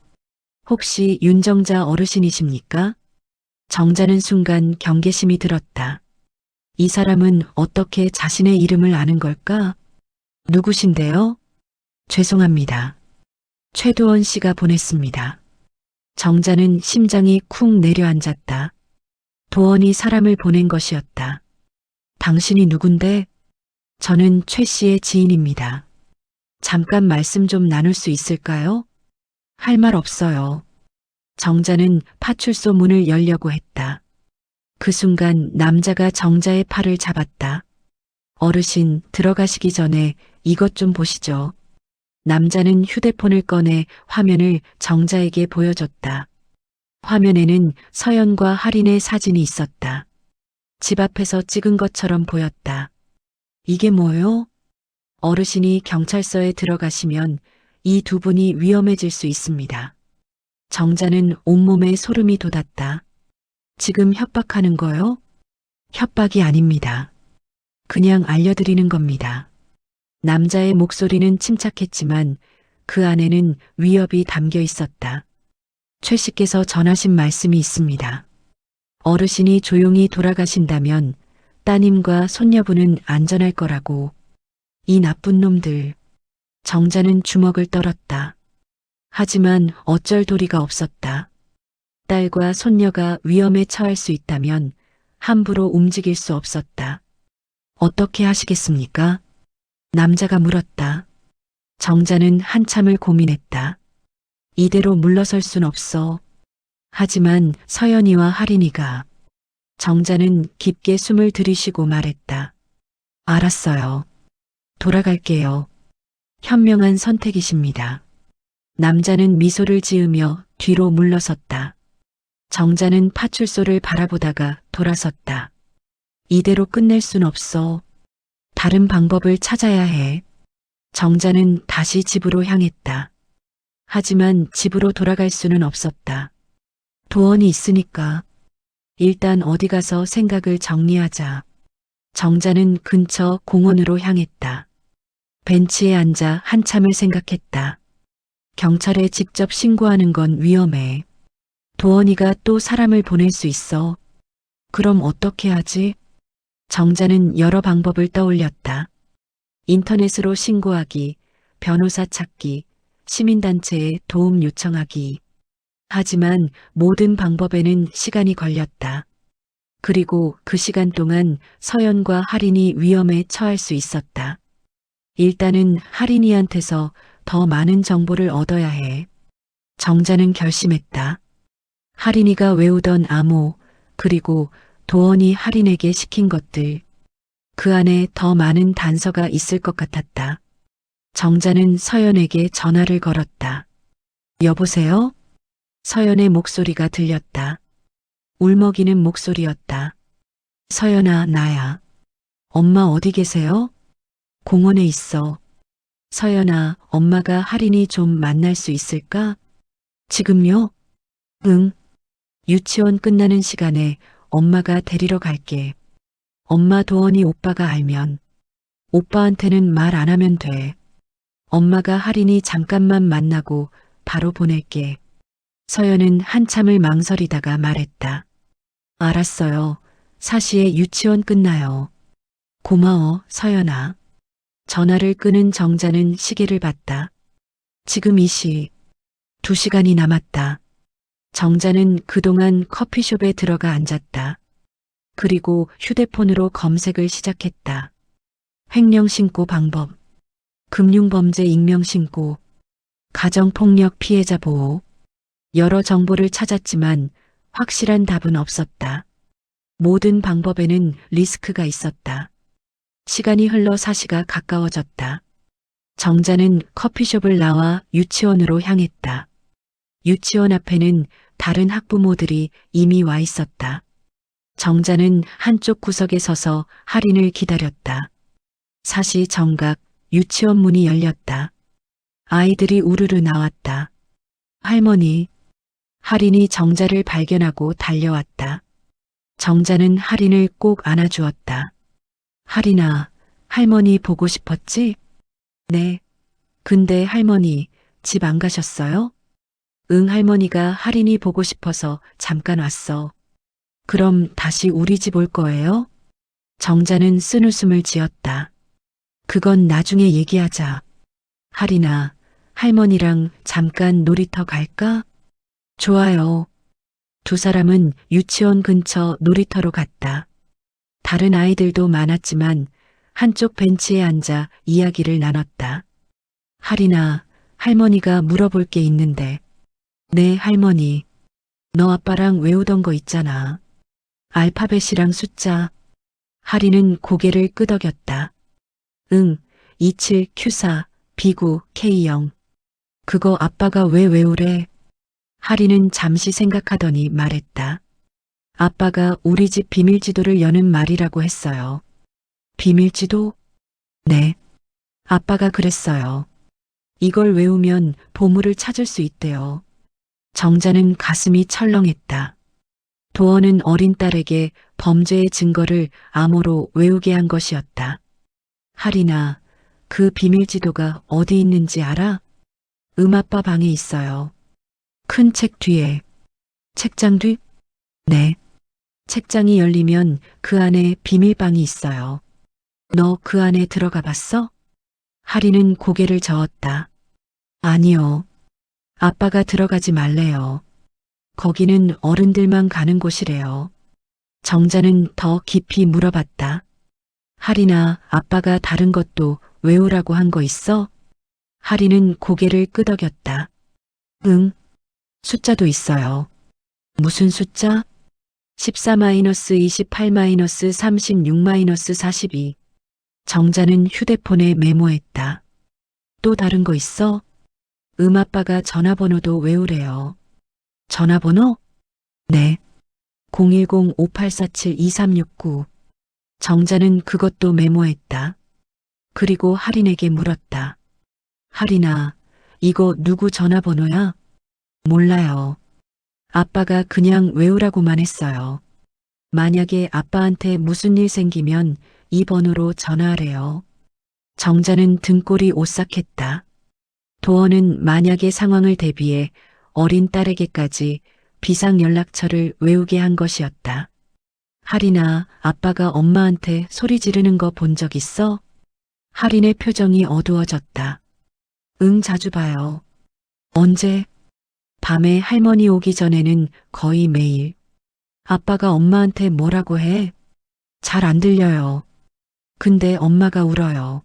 혹시 윤정자 어르신이십니까? 정자는 순간 경계심이 들었다. 이 사람은 어떻게 자신의 이름을 아는 걸까? 누구신데요? 죄송합니다. 최도원 씨가 보냈습니다. 정자는 심장이 쿵 내려앉았다. 도원이 사람을 보낸 것이었다. 당신이 누군데? 저는 최 씨의 지인입니다. 잠깐 말씀 좀 나눌 수 있을까요? 할 말 없어요. 정자는 파출소 문을 열려고 했다. 그 순간 남자가 정자의 팔을 잡았다. 어르신, 들어가시기 전에 이것 좀 보시죠. 남자는 휴대폰을 꺼내 화면을 정자에게 보여줬다. 화면에는 서연과 할인의 사진이 있었다. 집 앞에서 찍은 것처럼 보였다. 이게 뭐요? 어르신이 경찰서에 들어가시면 이 두 분이 위험해질 수 있습니다. 정자는 온몸에 소름이 돋았다. 지금 협박하는 거요? 협박이 아닙니다. 그냥 알려드리는 겁니다. 남자의 목소리는 침착했지만 그 안에는 위협이 담겨 있었다. 최 씨께서 전하신 말씀이 있습니다. 어르신이 조용히 돌아가신다면 따님과 손녀분은 안전할 거라고. 이 나쁜 놈들. 정자는 주먹을 떨었다. 하지만 어쩔 도리가 없었다. 딸과 손녀가 위험에 처할 수 있다면 함부로 움직일 수 없었다. 어떻게 하시겠습니까? 남자가 물었다. 정자는 한참을 고민했다. 이대로 물러설 순 없어. 하지만 서연이와 할인이가. 정자는 깊게 숨을 들이쉬고 말했다. 알았어요. 돌아갈게요. 현명한 선택이십니다. 남자는 미소를 지으며 뒤로 물러섰다. 정자는 파출소를 바라보다가 돌아섰다. 이대로 끝낼 순 없어. 다른 방법을 찾아야 해. 정자는 다시 집으로 향했다. 하지만 집으로 돌아갈 수는 없었다. 도원이 있으니까. 일단 어디 가서 생각을 정리하자. 정자는 근처 공원으로 향했다. 벤치에 앉아 한참을 생각했다. 경찰에 직접 신고하는 건 위험해. 도원이가 또 사람을 보낼 수 있어. 그럼 어떻게 하지? 정자는 여러 방법을 떠올렸다. 인터넷으로 신고하기, 변호사 찾기, 시민단체에 도움 요청하기. 하지만 모든 방법에는 시간이 걸렸다. 그리고 그 시간 동안 서연과 할인이 위험에 처할 수 있었다. 일단은 할인이한테서 더 많은 정보를 얻어야 해. 정자는 결심했다. 할인이가 외우던 암호, 그리고 도원이 할인에게 시킨 것들. 그 안에 더 많은 단서가 있을 것 같았다. 정자는 서연에게 전화를 걸었다. 여보세요? 서연의 목소리가 들렸다. 울먹이는 목소리였다. 서연아, 나야. 엄마 어디 계세요? 공원에 있어. 서연아, 엄마가 할인이 좀 만날 수 있을까? 지금요? 응. 유치원 끝나는 시간에 엄마가 데리러 갈게. 엄마 도원이 오빠가 알면. 오빠한테는 말 안 하면 돼. 엄마가 할인이 잠깐만 만나고 바로 보낼게. 서연은 한참을 망설이다가 말했다. 알았어요. 4시에 유치원 끝나요. 고마워, 서연아. 전화를 끄는 정자는 시계를 봤다. 지금 2시. 2시간이 남았다. 정자는 그동안 커피숍에 들어가 앉았다. 그리고 휴대폰으로 검색을 시작했다. 횡령신고 방법, 금융범죄 익명신고, 가정폭력 피해자 보호. 여러 정보를 찾았지만 확실한 답은 없었다. 모든 방법에는 리스크가 있었다. 시간이 흘러 4시가 가까워졌다. 정자는 커피숍을 나와 유치원으로 향했다. 유치원 앞에는 다른 학부모들이 이미 와 있었다. 정자는 한쪽 구석에 서서 할인을 기다렸다. 4시 정각 유치원 문이 열렸다. 아이들이 우르르 나왔다. 할머니. 할인이 정자를 발견하고 달려왔다. 정자는 할인을 꼭 안아주었다. 할인아, 할머니 보고 싶었지? 네. 근데 할머니, 집 안 가셨어요? 응, 할머니가 할인이 보고 싶어서 잠깐 왔어. 그럼 다시 우리 집 올 거예요? 정자는 쓴웃음을 지었다. 그건 나중에 얘기하자. 할인아, 할머니랑 잠깐 놀이터 갈까? 좋아요. 두 사람은 유치원 근처 놀이터로 갔다. 다른 아이들도 많았지만 한쪽 벤치에 앉아 이야기를 나눴다. 할인아, 할머니가 물어볼 게 있는데. 네, 할머니. 너 아빠랑 외우던 거 있잖아. 알파벳이랑 숫자. 하리는 고개를 끄덕였다. 응, 27Q4, B9, K0. 그거 아빠가 왜 외우래? 하리는 잠시 생각하더니 말했다. 아빠가 우리 집 비밀지도를 여는 말이라고 했어요. 비밀지도? 네. 아빠가 그랬어요. 이걸 외우면 보물을 찾을 수 있대요. 정자는 가슴이 철렁했다. 도어는 어린 딸에게 범죄의 증거를 암호로 외우게 한 것이었다. 하리나, 그 비밀지도가 어디 있는지 알아? 아빠 방에 있어요. 큰 책 뒤에. 책장 뒤? 네. 책장이 열리면 그 안에 비밀방이 있어요. 너 그 안에 들어가 봤어? 하리는 고개를 저었다. 아니요. 아빠가 들어가지 말래요. 거기는 어른들만 가는 곳이래요. 정자는 더 깊이 물어봤다. 하리나, 아빠가 다른 것도 외우라고 한 거 있어? 하리는 고개를 끄덕였다. 응. 숫자도 있어요. 무슨 숫자? 14-28-36-42. 정자는 휴대폰에 메모했다. 또 다른 거 있어? 아빠가 전화번호도 외우래요. 전화번호? 네. 010-5847-2369. 정자는 그것도 메모했다. 그리고 할인에게 물었다. 할인아, 이거 누구 전화번호야? 몰라요. 아빠가 그냥 외우라고만 했어요. 만약에 아빠한테 무슨 일 생기면 이 번호로 전화하래요. 정자는 등골이 오싹했다. 도어는 만약의 상황을 대비해 어린 딸에게까지 비상연락처를 외우게 한 것이었다. 할인아, 아빠가 엄마한테 소리 지르는 거 본 적 있어? 할인의 표정이 어두워졌다. 응, 자주 봐요. 언제? 밤에 할머니 오기 전에는 거의 매일. 아빠가 엄마한테 뭐라고 해? 잘 안 들려요. 근데 엄마가 울어요.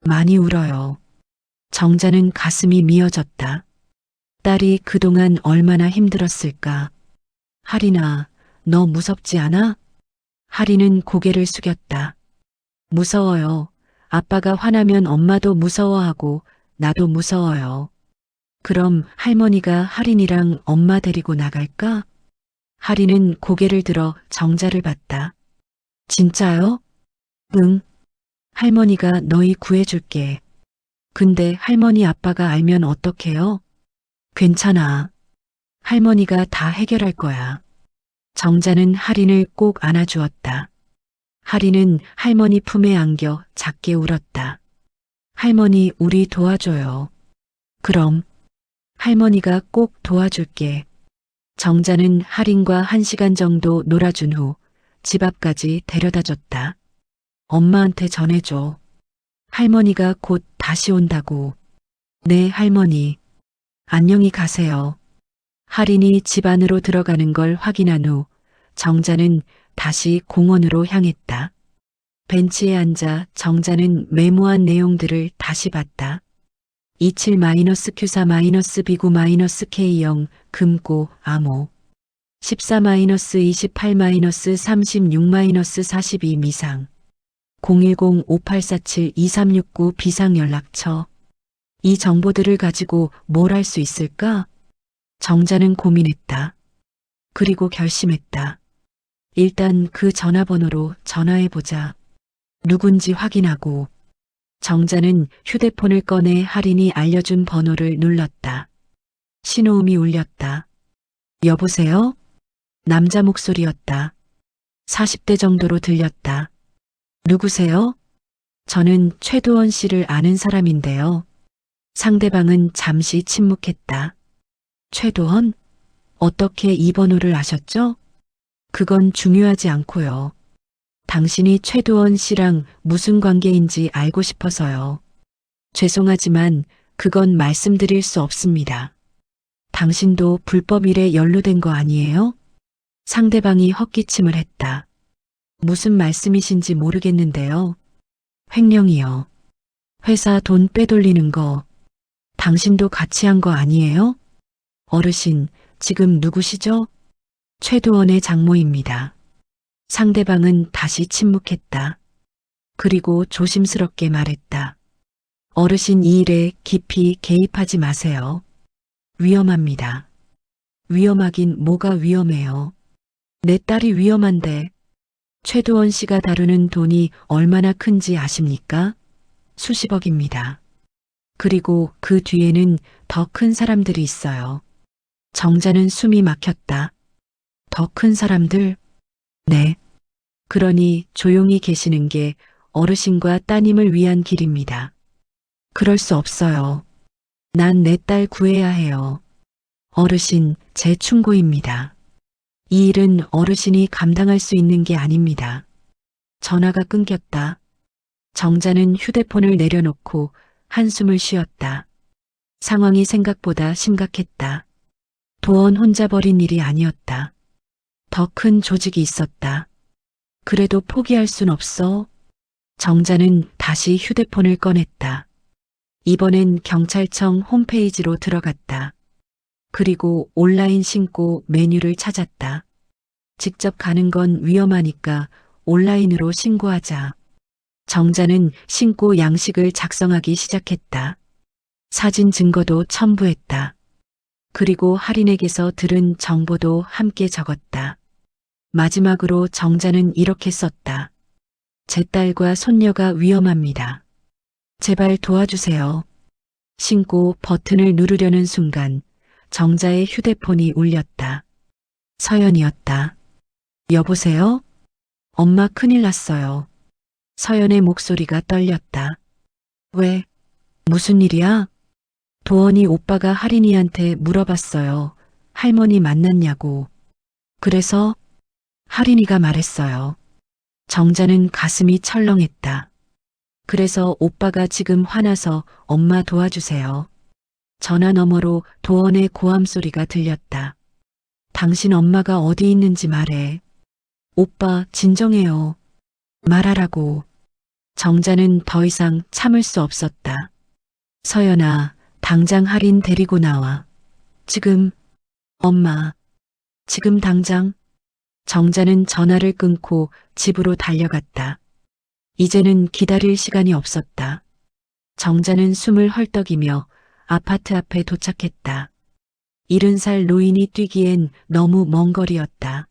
많이 울어요. 정자는 가슴이 미어졌다. 딸이 그동안 얼마나 힘들었을까. 할인아, 너 무섭지 않아? 할인은 고개를 숙였다. 무서워요. 아빠가 화나면 엄마도 무서워하고 나도 무서워요. 그럼 할머니가 할인이랑 엄마 데리고 나갈까? 할인은 고개를 들어 정자를 봤다. 진짜요? 응. 할머니가 너희 구해줄게. 근데 할머니 아빠가 알면 어떡해요? 괜찮아. 할머니가 다 해결할 거야. 정자는 할인을 꼭 안아주었다. 할인은 할머니 품에 안겨 작게 울었다. 할머니, 우리 도와줘요. 그럼 할머니가 꼭 도와줄게. 정자는 할인과 1시간 정도 놀아준 후 집 앞까지 데려다줬다. 엄마한테 전해줘. 할머니가 곧 다시 온다고. 네, 할머니. 안녕히 가세요. 할인이 집 안으로 들어가는 걸 확인한 후 정자는 다시 공원으로 향했다. 벤치에 앉아 정자는 메모한 내용들을 다시 봤다. 27-Q4-B9-K0 금고 암호 14-28-36-42 미상 010-5847-2369 비상연락처. 이 정보들을 가지고 뭘 할 수 있을까? 정자는 고민했다. 그리고 결심했다. 일단 그 전화번호로 전화해보자. 누군지 확인하고. 정자는 휴대폰을 꺼내 할인이 알려준 번호를 눌렀다. 신호음이 울렸다. 여보세요? 남자 목소리였다. 40대 정도로 들렸다. 누구세요? 저는 최도원 씨를 아는 사람인데요. 상대방은 잠시 침묵했다. 최도원? 어떻게 이 번호를 아셨죠? 그건 중요하지 않고요. 당신이 최도원 씨랑 무슨 관계인지 알고 싶어서요. 죄송하지만 그건 말씀드릴 수 없습니다. 당신도 불법 일에 연루된 거 아니에요? 상대방이 헛기침을 했다. 무슨 말씀이신지 모르겠는데요. 횡령이요. 회사 돈 빼돌리는 거. 당신도 같이 한 거 아니에요? 어르신, 지금 누구시죠? 최도원의 장모입니다. 상대방은 다시 침묵했다. 그리고 조심스럽게 말했다. 어르신 이 일에 깊이 개입하지 마세요. 위험합니다. 위험하긴 뭐가 위험해요. 내 딸이 위험한데 최도원 씨가 다루는 돈이 얼마나 큰지 아십니까? 수십억입니다. 그리고 그 뒤에는 더 큰 사람들이 있어요. 정자는 숨이 막혔다. 더 큰 사람들? 네. 그러니 조용히 계시는 게 어르신과 따님을 위한 길입니다. 그럴 수 없어요. 난 내 딸 구해야 해요. 어르신, 제 충고입니다. 이 일은 어르신이 감당할 수 있는 게 아닙니다. 전화가 끊겼다. 정자는 휴대폰을 내려놓고 한숨을 쉬었다. 상황이 생각보다 심각했다. 도원 혼자 벌인 일이 아니었다. 더 큰 조직이 있었다. 그래도 포기할 순 없어. 정자는 다시 휴대폰을 꺼냈다. 이번엔 경찰청 홈페이지로 들어갔다. 그리고 온라인 신고 메뉴를 찾았다. 직접 가는 건 위험하니까 온라인으로 신고하자. 정자는 신고 양식을 작성하기 시작했다. 사진 증거도 첨부했다. 그리고 할인에게서 들은 정보도 함께 적었다. 마지막으로 정자는 이렇게 썼다. 제 딸과 손녀가 위험합니다. 제발 도와주세요. 신고 버튼을 누르려는 순간 정자의 휴대폰이 울렸다. 서연이었다. 여보세요? 엄마 큰일 났어요. 서연의 목소리가 떨렸다. 왜? 무슨 일이야? 도원이 오빠가 할인이한테 물어봤어요. 할머니 만났냐고. 그래서 할인이가 말했어요. 정자는 가슴이 철렁했다. 그래서 오빠가 지금 화나서 엄마 도와주세요. 전화 너머로 도원의 고함 소리가 들렸다. 당신 엄마가 어디 있는지 말해. 오빠 진정해요. 말하라고. 정자는 더 이상 참을 수 없었다. 서연아, 당장 할인 데리고 나와. 지금. 엄마. 지금 당장. 정자는 전화를 끊고 집으로 달려갔다. 이제는 기다릴 시간이 없었다. 정자는 숨을 헐떡이며 아파트 앞에 도착했다. 70살 노인이 뛰기엔 너무 먼 거리였다.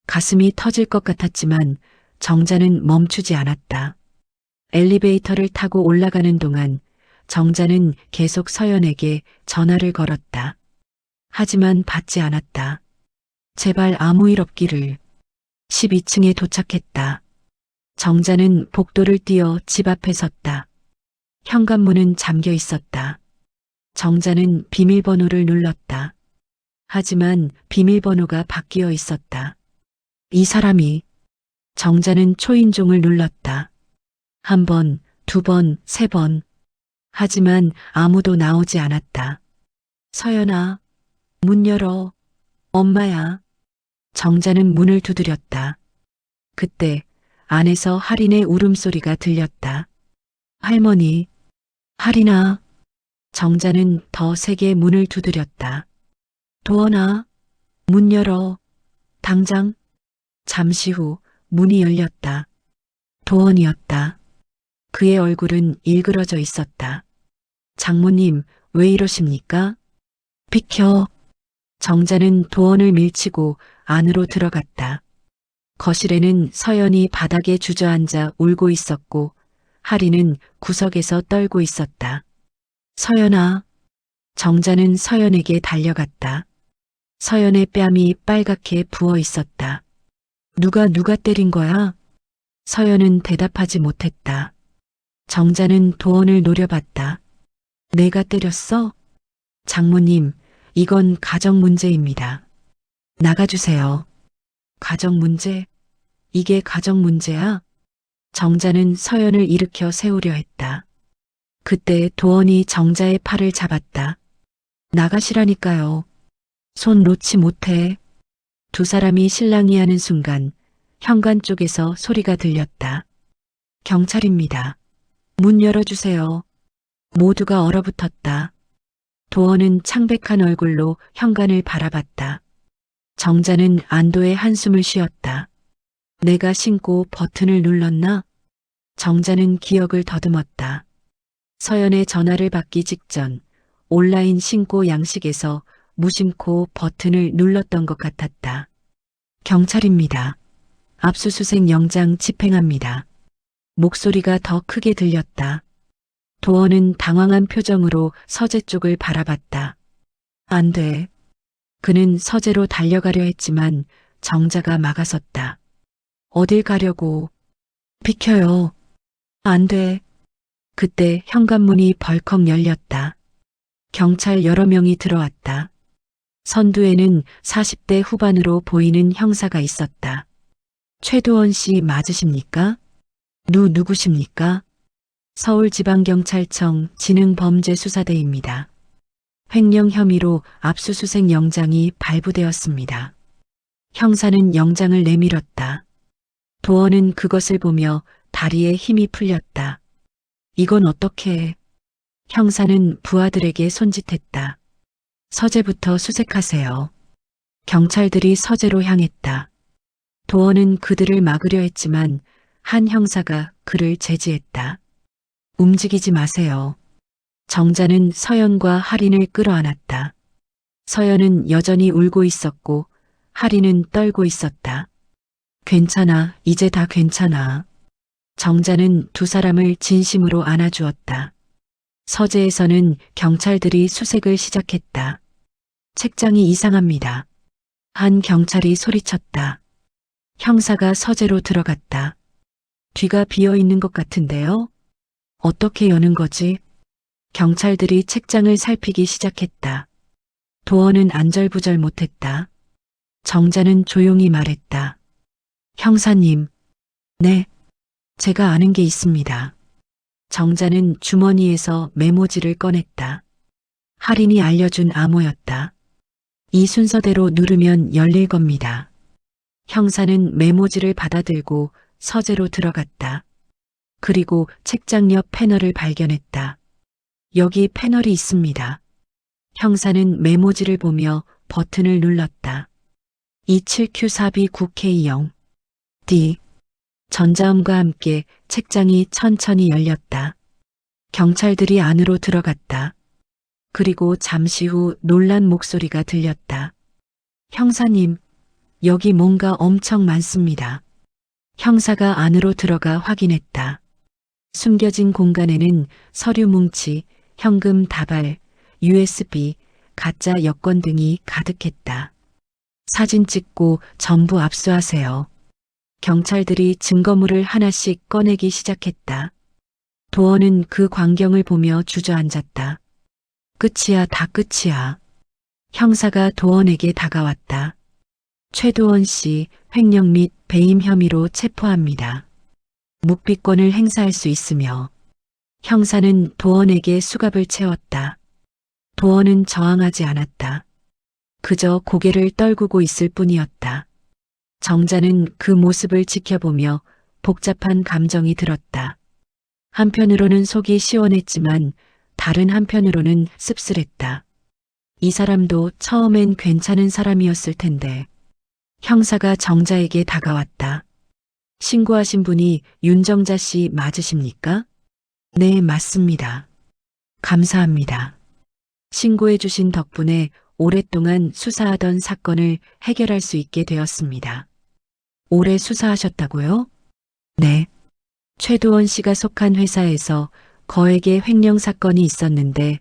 가슴이 터질 것 같았지만 정자는 멈추지 않았다. 엘리베이터를 타고 올라가는 동안 정자는 계속 서연에게 전화를 걸었다. 하지만 받지 않았다. 제발 아무 일 없기를. 12층에 도착했다. 정자는 복도를 뛰어 집 앞에 섰다. 현관문은 잠겨 있었다. 정자는 비밀번호를 눌렀다. 하지만 비밀번호가 바뀌어 있었다. 이 사람이. 정자는 초인종을 눌렀다. 한 번, 두 번, 세 번. 하지만 아무도 나오지 않았다. 서연아, 문 열어. 엄마야. 정자는 문을 두드렸다. 그때 안에서 할인의 울음소리가 들렸다. 할머니, 할인아. 정자는 더 세게 문을 두드렸다. 도원아, 문 열어. 당장. 잠시 후 문이 열렸다. 도원이었다. 그의 얼굴은 일그러져 있었다. 장모님, 왜 이러십니까? 비켜. 정자는 도원을 밀치고 안으로 들어갔다. 거실에는 서연이 바닥에 주저앉아 울고 있었고 할인은 구석에서 떨고 있었다. 서연아. 정자는 서연에게 달려갔다. 서연의 뺨이 빨갛게 부어 있었다. 누가 때린 거야? 서연은 대답하지 못했다. 정자는 도원을 노려봤다. 내가 때렸어? 장모님, 이건 가정 문제입니다. 나가주세요. 가정 문제? 이게 가정 문제야? 정자는 서연을 일으켜 세우려 했다. 그때 도원이 정자의 팔을 잡았다. 나가시라니까요. 손 놓지 못해. 두 사람이 실랑이하는 순간 현관 쪽에서 소리가 들렸다. 경찰입니다. 문 열어주세요. 모두가 얼어붙었다. 도원은 창백한 얼굴로 현관을 바라봤다. 정자는 안도의 한숨을 쉬었다. 내가 신고 버튼을 눌렀나? 정자는 기억을 더듬었다. 서연의 전화를 받기 직전 온라인 신고 양식에서 무심코 버튼을 눌렀던 것 같았다. 경찰입니다. 압수수색 영장 집행합니다. 목소리가 더 크게 들렸다. 도원은 당황한 표정으로 서재 쪽을 바라봤다. 안 돼. 그는 서재로 달려가려 했지만 정자가 막아섰다. 어딜 가려고? 비켜요. 안 돼. 그때 현관문이 벌컥 열렸다. 경찰 여러 명이 들어왔다. 선두에는 40대 후반으로 보이는 형사가 있었다. 최도원 씨 맞으십니까? 누구십니까? 서울지방경찰청 지능범죄수사대입니다. 횡령 혐의로 압수수색 영장이 발부되었습니다. 형사는 영장을 내밀었다. 도원은 그것을 보며 다리에 힘이 풀렸다. 이건 어떻게? 형사는 부하들에게 손짓했다. 서재부터 수색하세요. 경찰들이 서재로 향했다. 도원은 그들을 막으려 했지만 한 형사가 그를 제지했다. 움직이지 마세요. 정자는 서연과 할인을 끌어안았다. 서연은 여전히 울고 있었고 할인은 떨고 있었다. 괜찮아, 이제 다 괜찮아. 정자는 두 사람을 진심으로 안아주었다. 서재에서는 경찰들이 수색을 시작했다. 책장이 이상합니다. 한 경찰이 소리쳤다. 형사가 서재로 들어갔다. 뒤가 비어 있는 것 같은데요? 어떻게 여는 거지? 경찰들이 책장을 살피기 시작했다. 도원은 안절부절 못했다. 정자는 조용히 말했다. 형사님. 네. 제가 아는 게 있습니다. 정자는 주머니에서 메모지를 꺼냈다. 할인이 알려준 암호였다. 이 순서대로 누르면 열릴 겁니다. 형사는 메모지를 받아들고 서재로 들어갔다. 그리고 책장 옆 패널을 발견했다. 여기 패널이 있습니다. 형사는 메모지를 보며 버튼을 눌렀다. 27Q4B9K0 D 전자음과 함께 책장이 천천히 열렸다. 경찰들이 안으로 들어갔다. 그리고 잠시 후 놀란 목소리가 들렸다. 형사님, 여기 뭔가 엄청 많습니다. 형사가 안으로 들어가 확인했다. 숨겨진 공간에는 서류 뭉치, 현금 다발, USB, 가짜 여권 등이 가득했다. 사진 찍고 전부 압수하세요. 경찰들이 증거물을 하나씩 꺼내기 시작했다. 도원은 그 광경을 보며 주저앉았다. 끝이야, 다 끝이야. 형사가 도원에게 다가왔다. 최도원 씨 횡령 및 배임 혐의로 체포합니다. 묵비권을 행사할 수 있으며 형사는 도원에게 수갑을 채웠다. 도원은 저항하지 않았다. 그저 고개를 떨구고 있을 뿐이었다. 정자는 그 모습을 지켜보며 복잡한 감정이 들었다. 한편으로는 속이 시원했지만 다른 한편으로는 씁쓸했다. 이 사람도 처음엔 괜찮은 사람이었을 텐데. 형사가 정자에게 다가왔다. 신고하신 분이 윤정자 씨 맞으십니까? 네, 맞습니다. 감사합니다. 신고해 주신 덕분에 오랫동안 수사하던 사건을 해결할 수 있게 되었습니다. 오래 수사하셨다고요? 네. 최도원 씨가 속한 회사에서 거액의 횡령 사건이 있었는데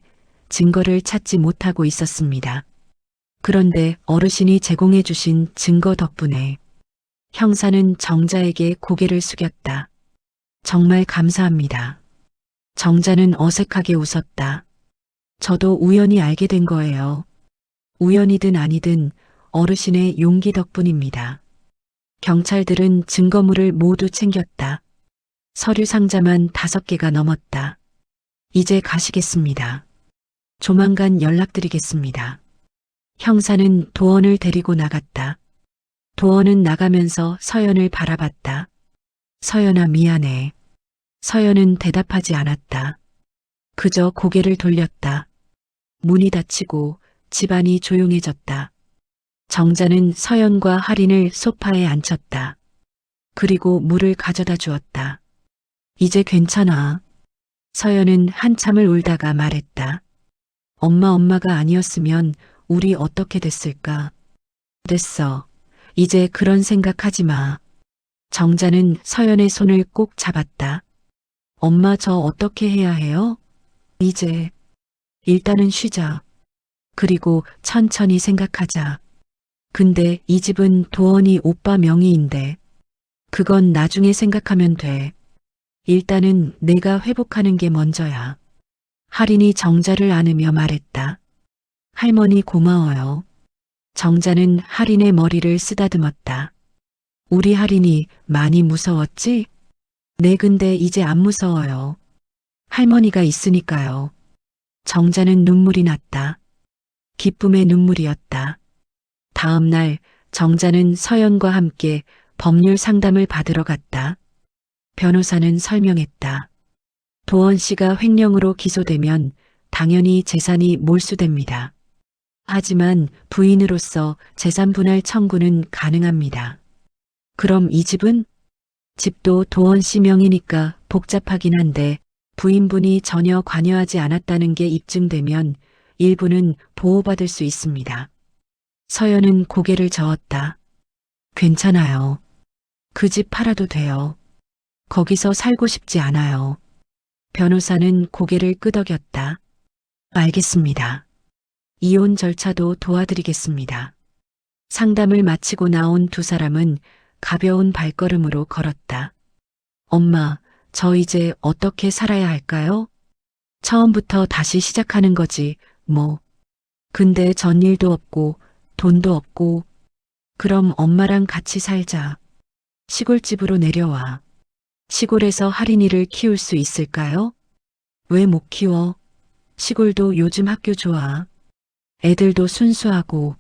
증거를 찾지 못하고 있었습니다. 그런데 어르신이 제공해 주신 증거 덕분에 형사는 정자에게 고개를 숙였다. 정말 감사합니다. 정자는 어색하게 웃었다. 저도 우연히 알게 된 거예요. 우연이든 아니든 어르신의 용기 덕분입니다. 경찰들은 증거물을 모두 챙겼다. 서류 상자만 5개가 넘었다. 이제 가시겠습니다. 조만간 연락드리겠습니다. 형사는 도원을 데리고 나갔다. 도원은 나가면서 서연을 바라봤다. 서연아, 미안해. 서연은 대답하지 않았다. 그저 고개를 돌렸다. 문이 닫히고 집안이 조용해졌다. 정자는 서연과 할인을 소파에 앉혔다. 그리고 물을 가져다 주었다. 이제 괜찮아. 서연은 한참을 울다가 말했다. 엄마가 아니었으면 우리 어떻게 됐을까? 됐어. 이제 그런 생각하지 마. 정자는 서연의 손을 꼭 잡았다. 엄마 저 어떻게 해야 해요? 이제 일단은 쉬자. 그리고 천천히 생각하자. 근데 이 집은 도원이 오빠 명의인데 그건 나중에 생각하면 돼. 일단은 내가 회복하는 게 먼저야. 할인이 정자를 안으며 말했다. 할머니 고마워요. 정자는 할인의 머리를 쓰다듬었다. 우리 할인이 많이 무서웠지? 네, 근데 이제 안 무서워요. 할머니가 있으니까요. 정자는 눈물이 났다. 기쁨의 눈물이었다. 다음 날 정자는 서연과 함께 법률 상담을 받으러 갔다. 변호사는 설명했다. 도원 씨가 횡령으로 기소되면 당연히 재산이 몰수됩니다. 하지만 부인으로서 재산 분할 청구는 가능합니다. 그럼 이 집은? 집도 도원 씨 명의니까 복잡하긴 한데 부인분이 전혀 관여하지 않았다는 게 입증되면 일부는 보호받을 수 있습니다. 서연은 고개를 저었다. 괜찮아요. 그 집 팔아도 돼요. 거기서 살고 싶지 않아요. 변호사는 고개를 끄덕였다. 알겠습니다. 이혼 절차도 도와드리겠습니다. 상담을 마치고 나온 두 사람은 가벼운 발걸음으로 걸었다. 엄마, 저 이제 어떻게 살아야 할까요? 처음부터 다시 시작하는 거지, 뭐. 근데 전일도 없고, 돈도 없고. 그럼 엄마랑 같이 살자. 시골집으로 내려와. 시골에서 할인이를 키울 수 있을까요? 왜 못 키워? 시골도 요즘 학교 좋아. 애들도 순수하고.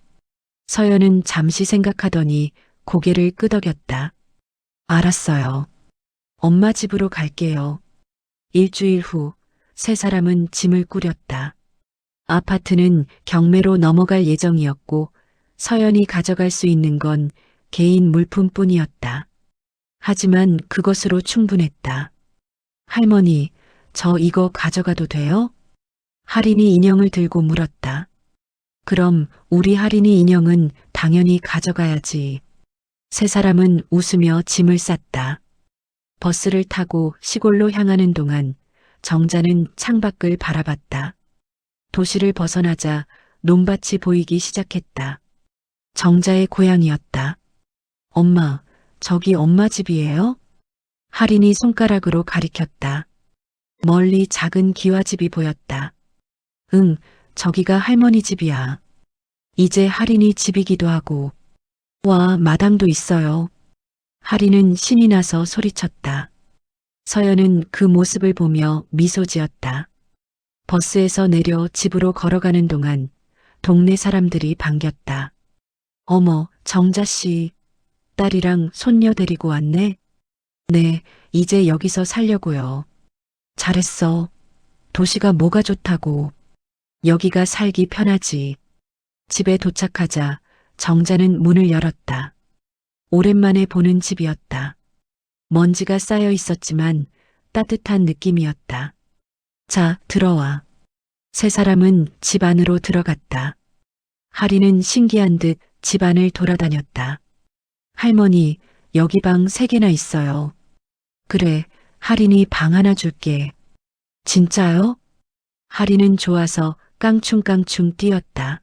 서연은 잠시 생각하더니 고개를 끄덕였다. 알았어요. 엄마 집으로 갈게요. 일주일 후 세 사람은 짐을 꾸렸다. 아파트는 경매로 넘어갈 예정이었고 서연이 가져갈 수 있는 건 개인 물품뿐이었다. 하지만 그것으로 충분했다. 할머니, 저 이거 가져가도 돼요? 할인이 인형을 들고 물었다. 그럼 우리 할인이 인형은 당연히 가져가야지. 세 사람은 웃으며 짐을 쌌다. 버스를 타고 시골로 향하는 동안 정자는 창밖을 바라봤다. 도시를 벗어나자 논밭이 보이기 시작했다. 정자의 고향이었다. 엄마, 저기 엄마 집이에요? 할인이 손가락으로 가리켰다. 멀리 작은 기와집이 보였다. 응, 저기가 할머니 집이야. 이제 할인이 집이기도 하고. 와, 마당도 있어요. 할인은 신이 나서 소리쳤다. 서연은 그 모습을 보며 미소 지었다. 버스에서 내려 집으로 걸어가는 동안 동네 사람들이 반겼다. 어머, 정자씨, 딸이랑 손녀 데리고 왔네? 네, 이제 여기서 살려고요. 잘했어. 도시가 뭐가 좋다고. 여기가 살기 편하지. 집에 도착하자 정자는 문을 열었다. 오랜만에 보는 집이었다. 먼지가 쌓여 있었지만 따뜻한 느낌이었다. 자, 들어와. 세 사람은 집 안으로 들어갔다. 할인은 신기한 듯 집 안을 돌아다녔다. 할머니, 여기 방 3개나 있어요. 그래, 할인이 방 하나 줄게. 진짜요? 할인은 좋아서 깡충깡충 뛰었다.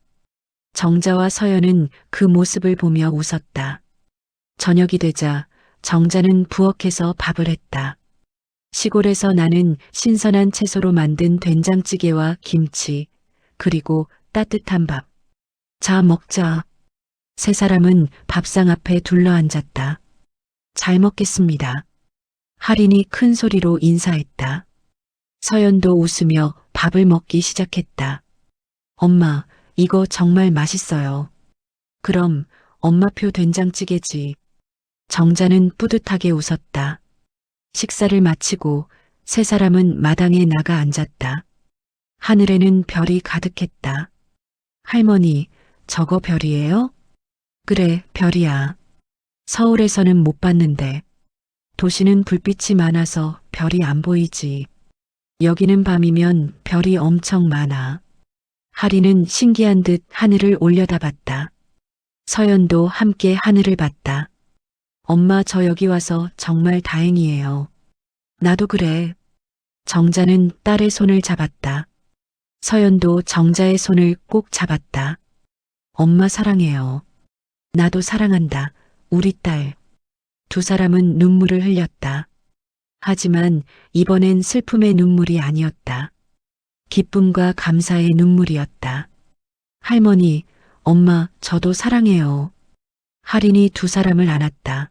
정자와 서연은 그 모습을 보며 웃었다. 저녁이 되자 정자는 부엌에서 밥을 했다. 시골에서 나는 신선한 채소로 만든 된장찌개와 김치, 그리고 따뜻한 밥. 자, 먹자. 세 사람은 밥상 앞에 둘러앉았다. 잘 먹겠습니다. 할인이 큰 소리로 인사했다. 서연도 웃으며 밥을 먹기 시작했다. 엄마, 이거 정말 맛있어요. 그럼 엄마표 된장찌개지. 정자는 뿌듯하게 웃었다. 식사를 마치고 세 사람은 마당에 나가 앉았다. 하늘에는 별이 가득했다. 할머니, 저거 별이에요? 그래, 별이야. 서울에서는 못 봤는데. 도시는 불빛이 많아서 별이 안 보이지. 여기는 밤이면 별이 엄청 많아. 하리는 신기한 듯 하늘을 올려다봤다. 서연도 함께 하늘을 봤다. 엄마, 저 여기 와서 정말 다행이에요. 나도 그래. 정자는 딸의 손을 잡았다. 서연도 정자의 손을 꼭 잡았다. 엄마 사랑해요. 나도 사랑한다. 우리 딸. 두 사람은 눈물을 흘렸다. 하지만 이번엔 슬픔의 눈물이 아니었다. 기쁨과 감사의 눈물이었다. 할머니, 엄마, 저도 사랑해요. 할인이 두 사람을 안았다.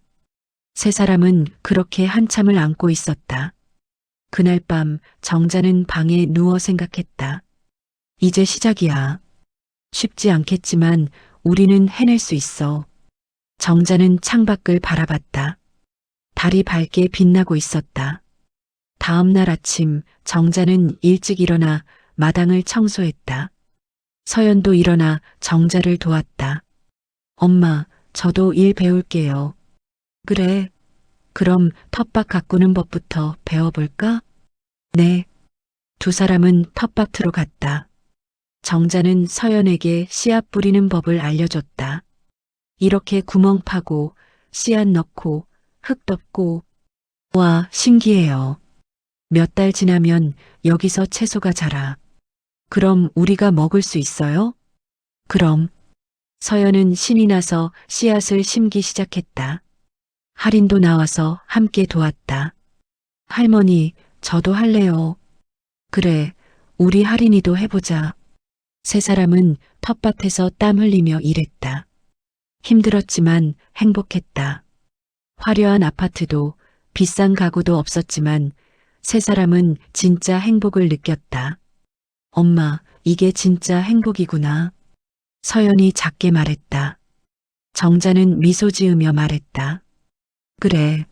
세 사람은 그렇게 한참을 안고 있었다. 그날 밤 정자는 방에 누워 생각했다. 이제 시작이야. 쉽지 않겠지만 우리는 해낼 수 있어. 정자는 창밖을 바라봤다. 달이 밝게 빛나고 있었다. 다음 날 아침 정자는 일찍 일어나 마당을 청소했다. 서연도 일어나 정자를 도왔다. 엄마, 저도 일 배울게요. 그래. 그럼 텃밭 가꾸는 법부터 배워볼까? 네. 두 사람은 텃밭으로 갔다. 정자는 서연에게 씨앗 뿌리는 법을 알려줬다. 이렇게 구멍 파고 씨앗 넣고 흙 덮고. 와, 신기해요. 몇 달 지나면 여기서 채소가 자라. 그럼 우리가 먹을 수 있어요? 그럼. 서연은 신이 나서 씨앗을 심기 시작했다. 할인도 나와서 함께 도왔다. 할머니, 저도 할래요. 그래, 우리 할인이도 해보자. 세 사람은 텃밭에서 땀 흘리며 일했다. 힘들었지만 행복했다. 화려한 아파트도 비싼 가구도 없었지만 세 사람은 진짜 행복을 느꼈다. 엄마, 이게 진짜 행복이구나. 서연이 작게 말했다. 정자는 미소 지으며 말했다. 그래.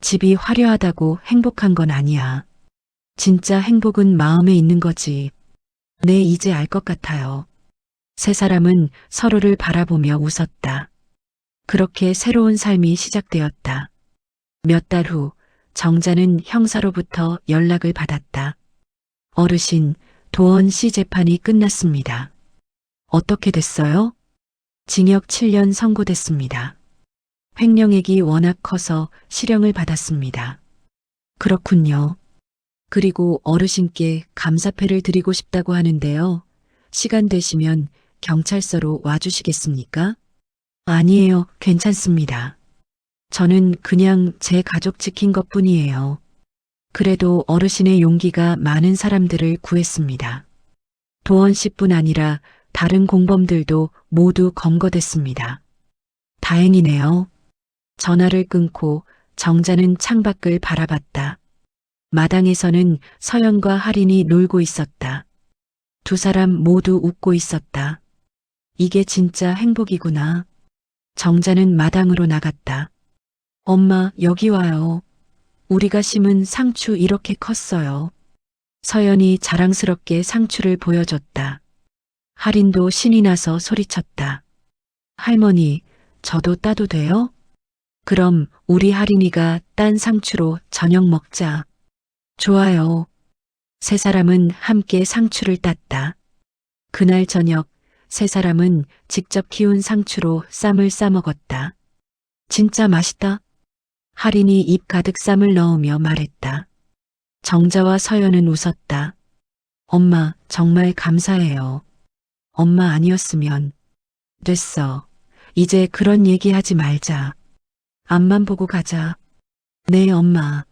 집이 화려하다고 행복한 건 아니야. 진짜 행복은 마음에 있는 거지. 네, 이제 알 것 같아요. 세 사람은 서로를 바라보며 웃었다. 그렇게 새로운 삶이 시작되었다. 몇 달 후 정자는 형사로부터 연락을 받았다. 어르신, 도원 씨 재판이 끝났습니다. 어떻게 됐어요? 징역 7년 선고됐습니다. 횡령액이 워낙 커서 실형을 받았습니다. 그렇군요. 그리고 어르신께 감사패를 드리고 싶다고 하는데요. 시간 되시면 경찰서로 와주시겠습니까? 아니에요, 괜찮습니다. 저는 그냥 제 가족 지킨 것뿐이에요. 그래도 어르신의 용기가 많은 사람들을 구했습니다. 도원 씨뿐 아니라 다른 공범들도 모두 검거됐습니다. 다행이네요. 전화를 끊고 정자는 창밖을 바라봤다. 마당에서는 서연과 할인이 놀고 있었다. 두 사람 모두 웃고 있었다. 이게 진짜 행복이구나. 정자는 마당으로 나갔다. 엄마, 여기 와요. 우리가 심은 상추 이렇게 컸어요. 서연이 자랑스럽게 상추를 보여줬다. 할인도 신이 나서 소리쳤다. 할머니, 저도 따도 돼요? 그럼 우리 할인이가 딴 상추로 저녁 먹자. 좋아요. 세 사람은 함께 상추를 땄다. 그날 저녁 세 사람은 직접 키운 상추로 쌈을 싸 먹었다. 진짜 맛있다. 할인이 입 가득 쌈을 넣으며 말했다. 정자와 서연은 웃었다. 엄마, 정말 감사해요. 엄마 아니었으면. 됐어. 이제 그런 얘기하지 말자. 앞만 보고 가자. 네, 엄마.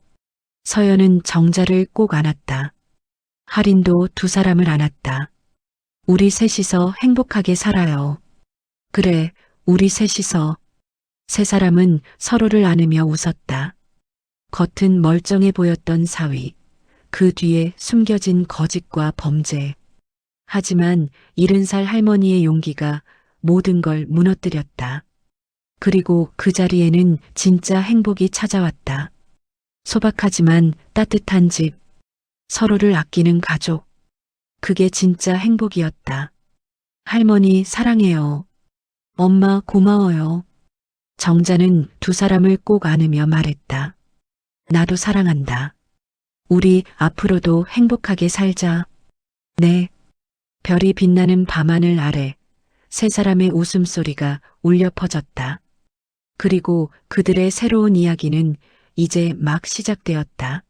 서연은 정자를 꼭 안았다. 할인도 두 사람을 안았다. 우리 셋이서 행복하게 살아요. 그래, 우리 셋이서. 세 사람은 서로를 안으며 웃었다. 겉은 멀쩡해 보였던 사위. 그 뒤에 숨겨진 거짓과 범죄. 하지만 70살 할머니의 용기가 모든 걸 무너뜨렸다. 그리고 그 자리에는 진짜 행복이 찾아왔다. 소박하지만 따뜻한 집, 서로를 아끼는 가족. 그게 진짜 행복이었다. 할머니 사랑해요. 엄마 고마워요. 정자는 두 사람을 꼭 안으며 말했다. 나도 사랑한다. 우리 앞으로도 행복하게 살자. 네. 별이 빛나는 밤하늘 아래 세 사람의 웃음소리가 울려 퍼졌다. 그리고 그들의 새로운 이야기는 이제 막 시작되었다.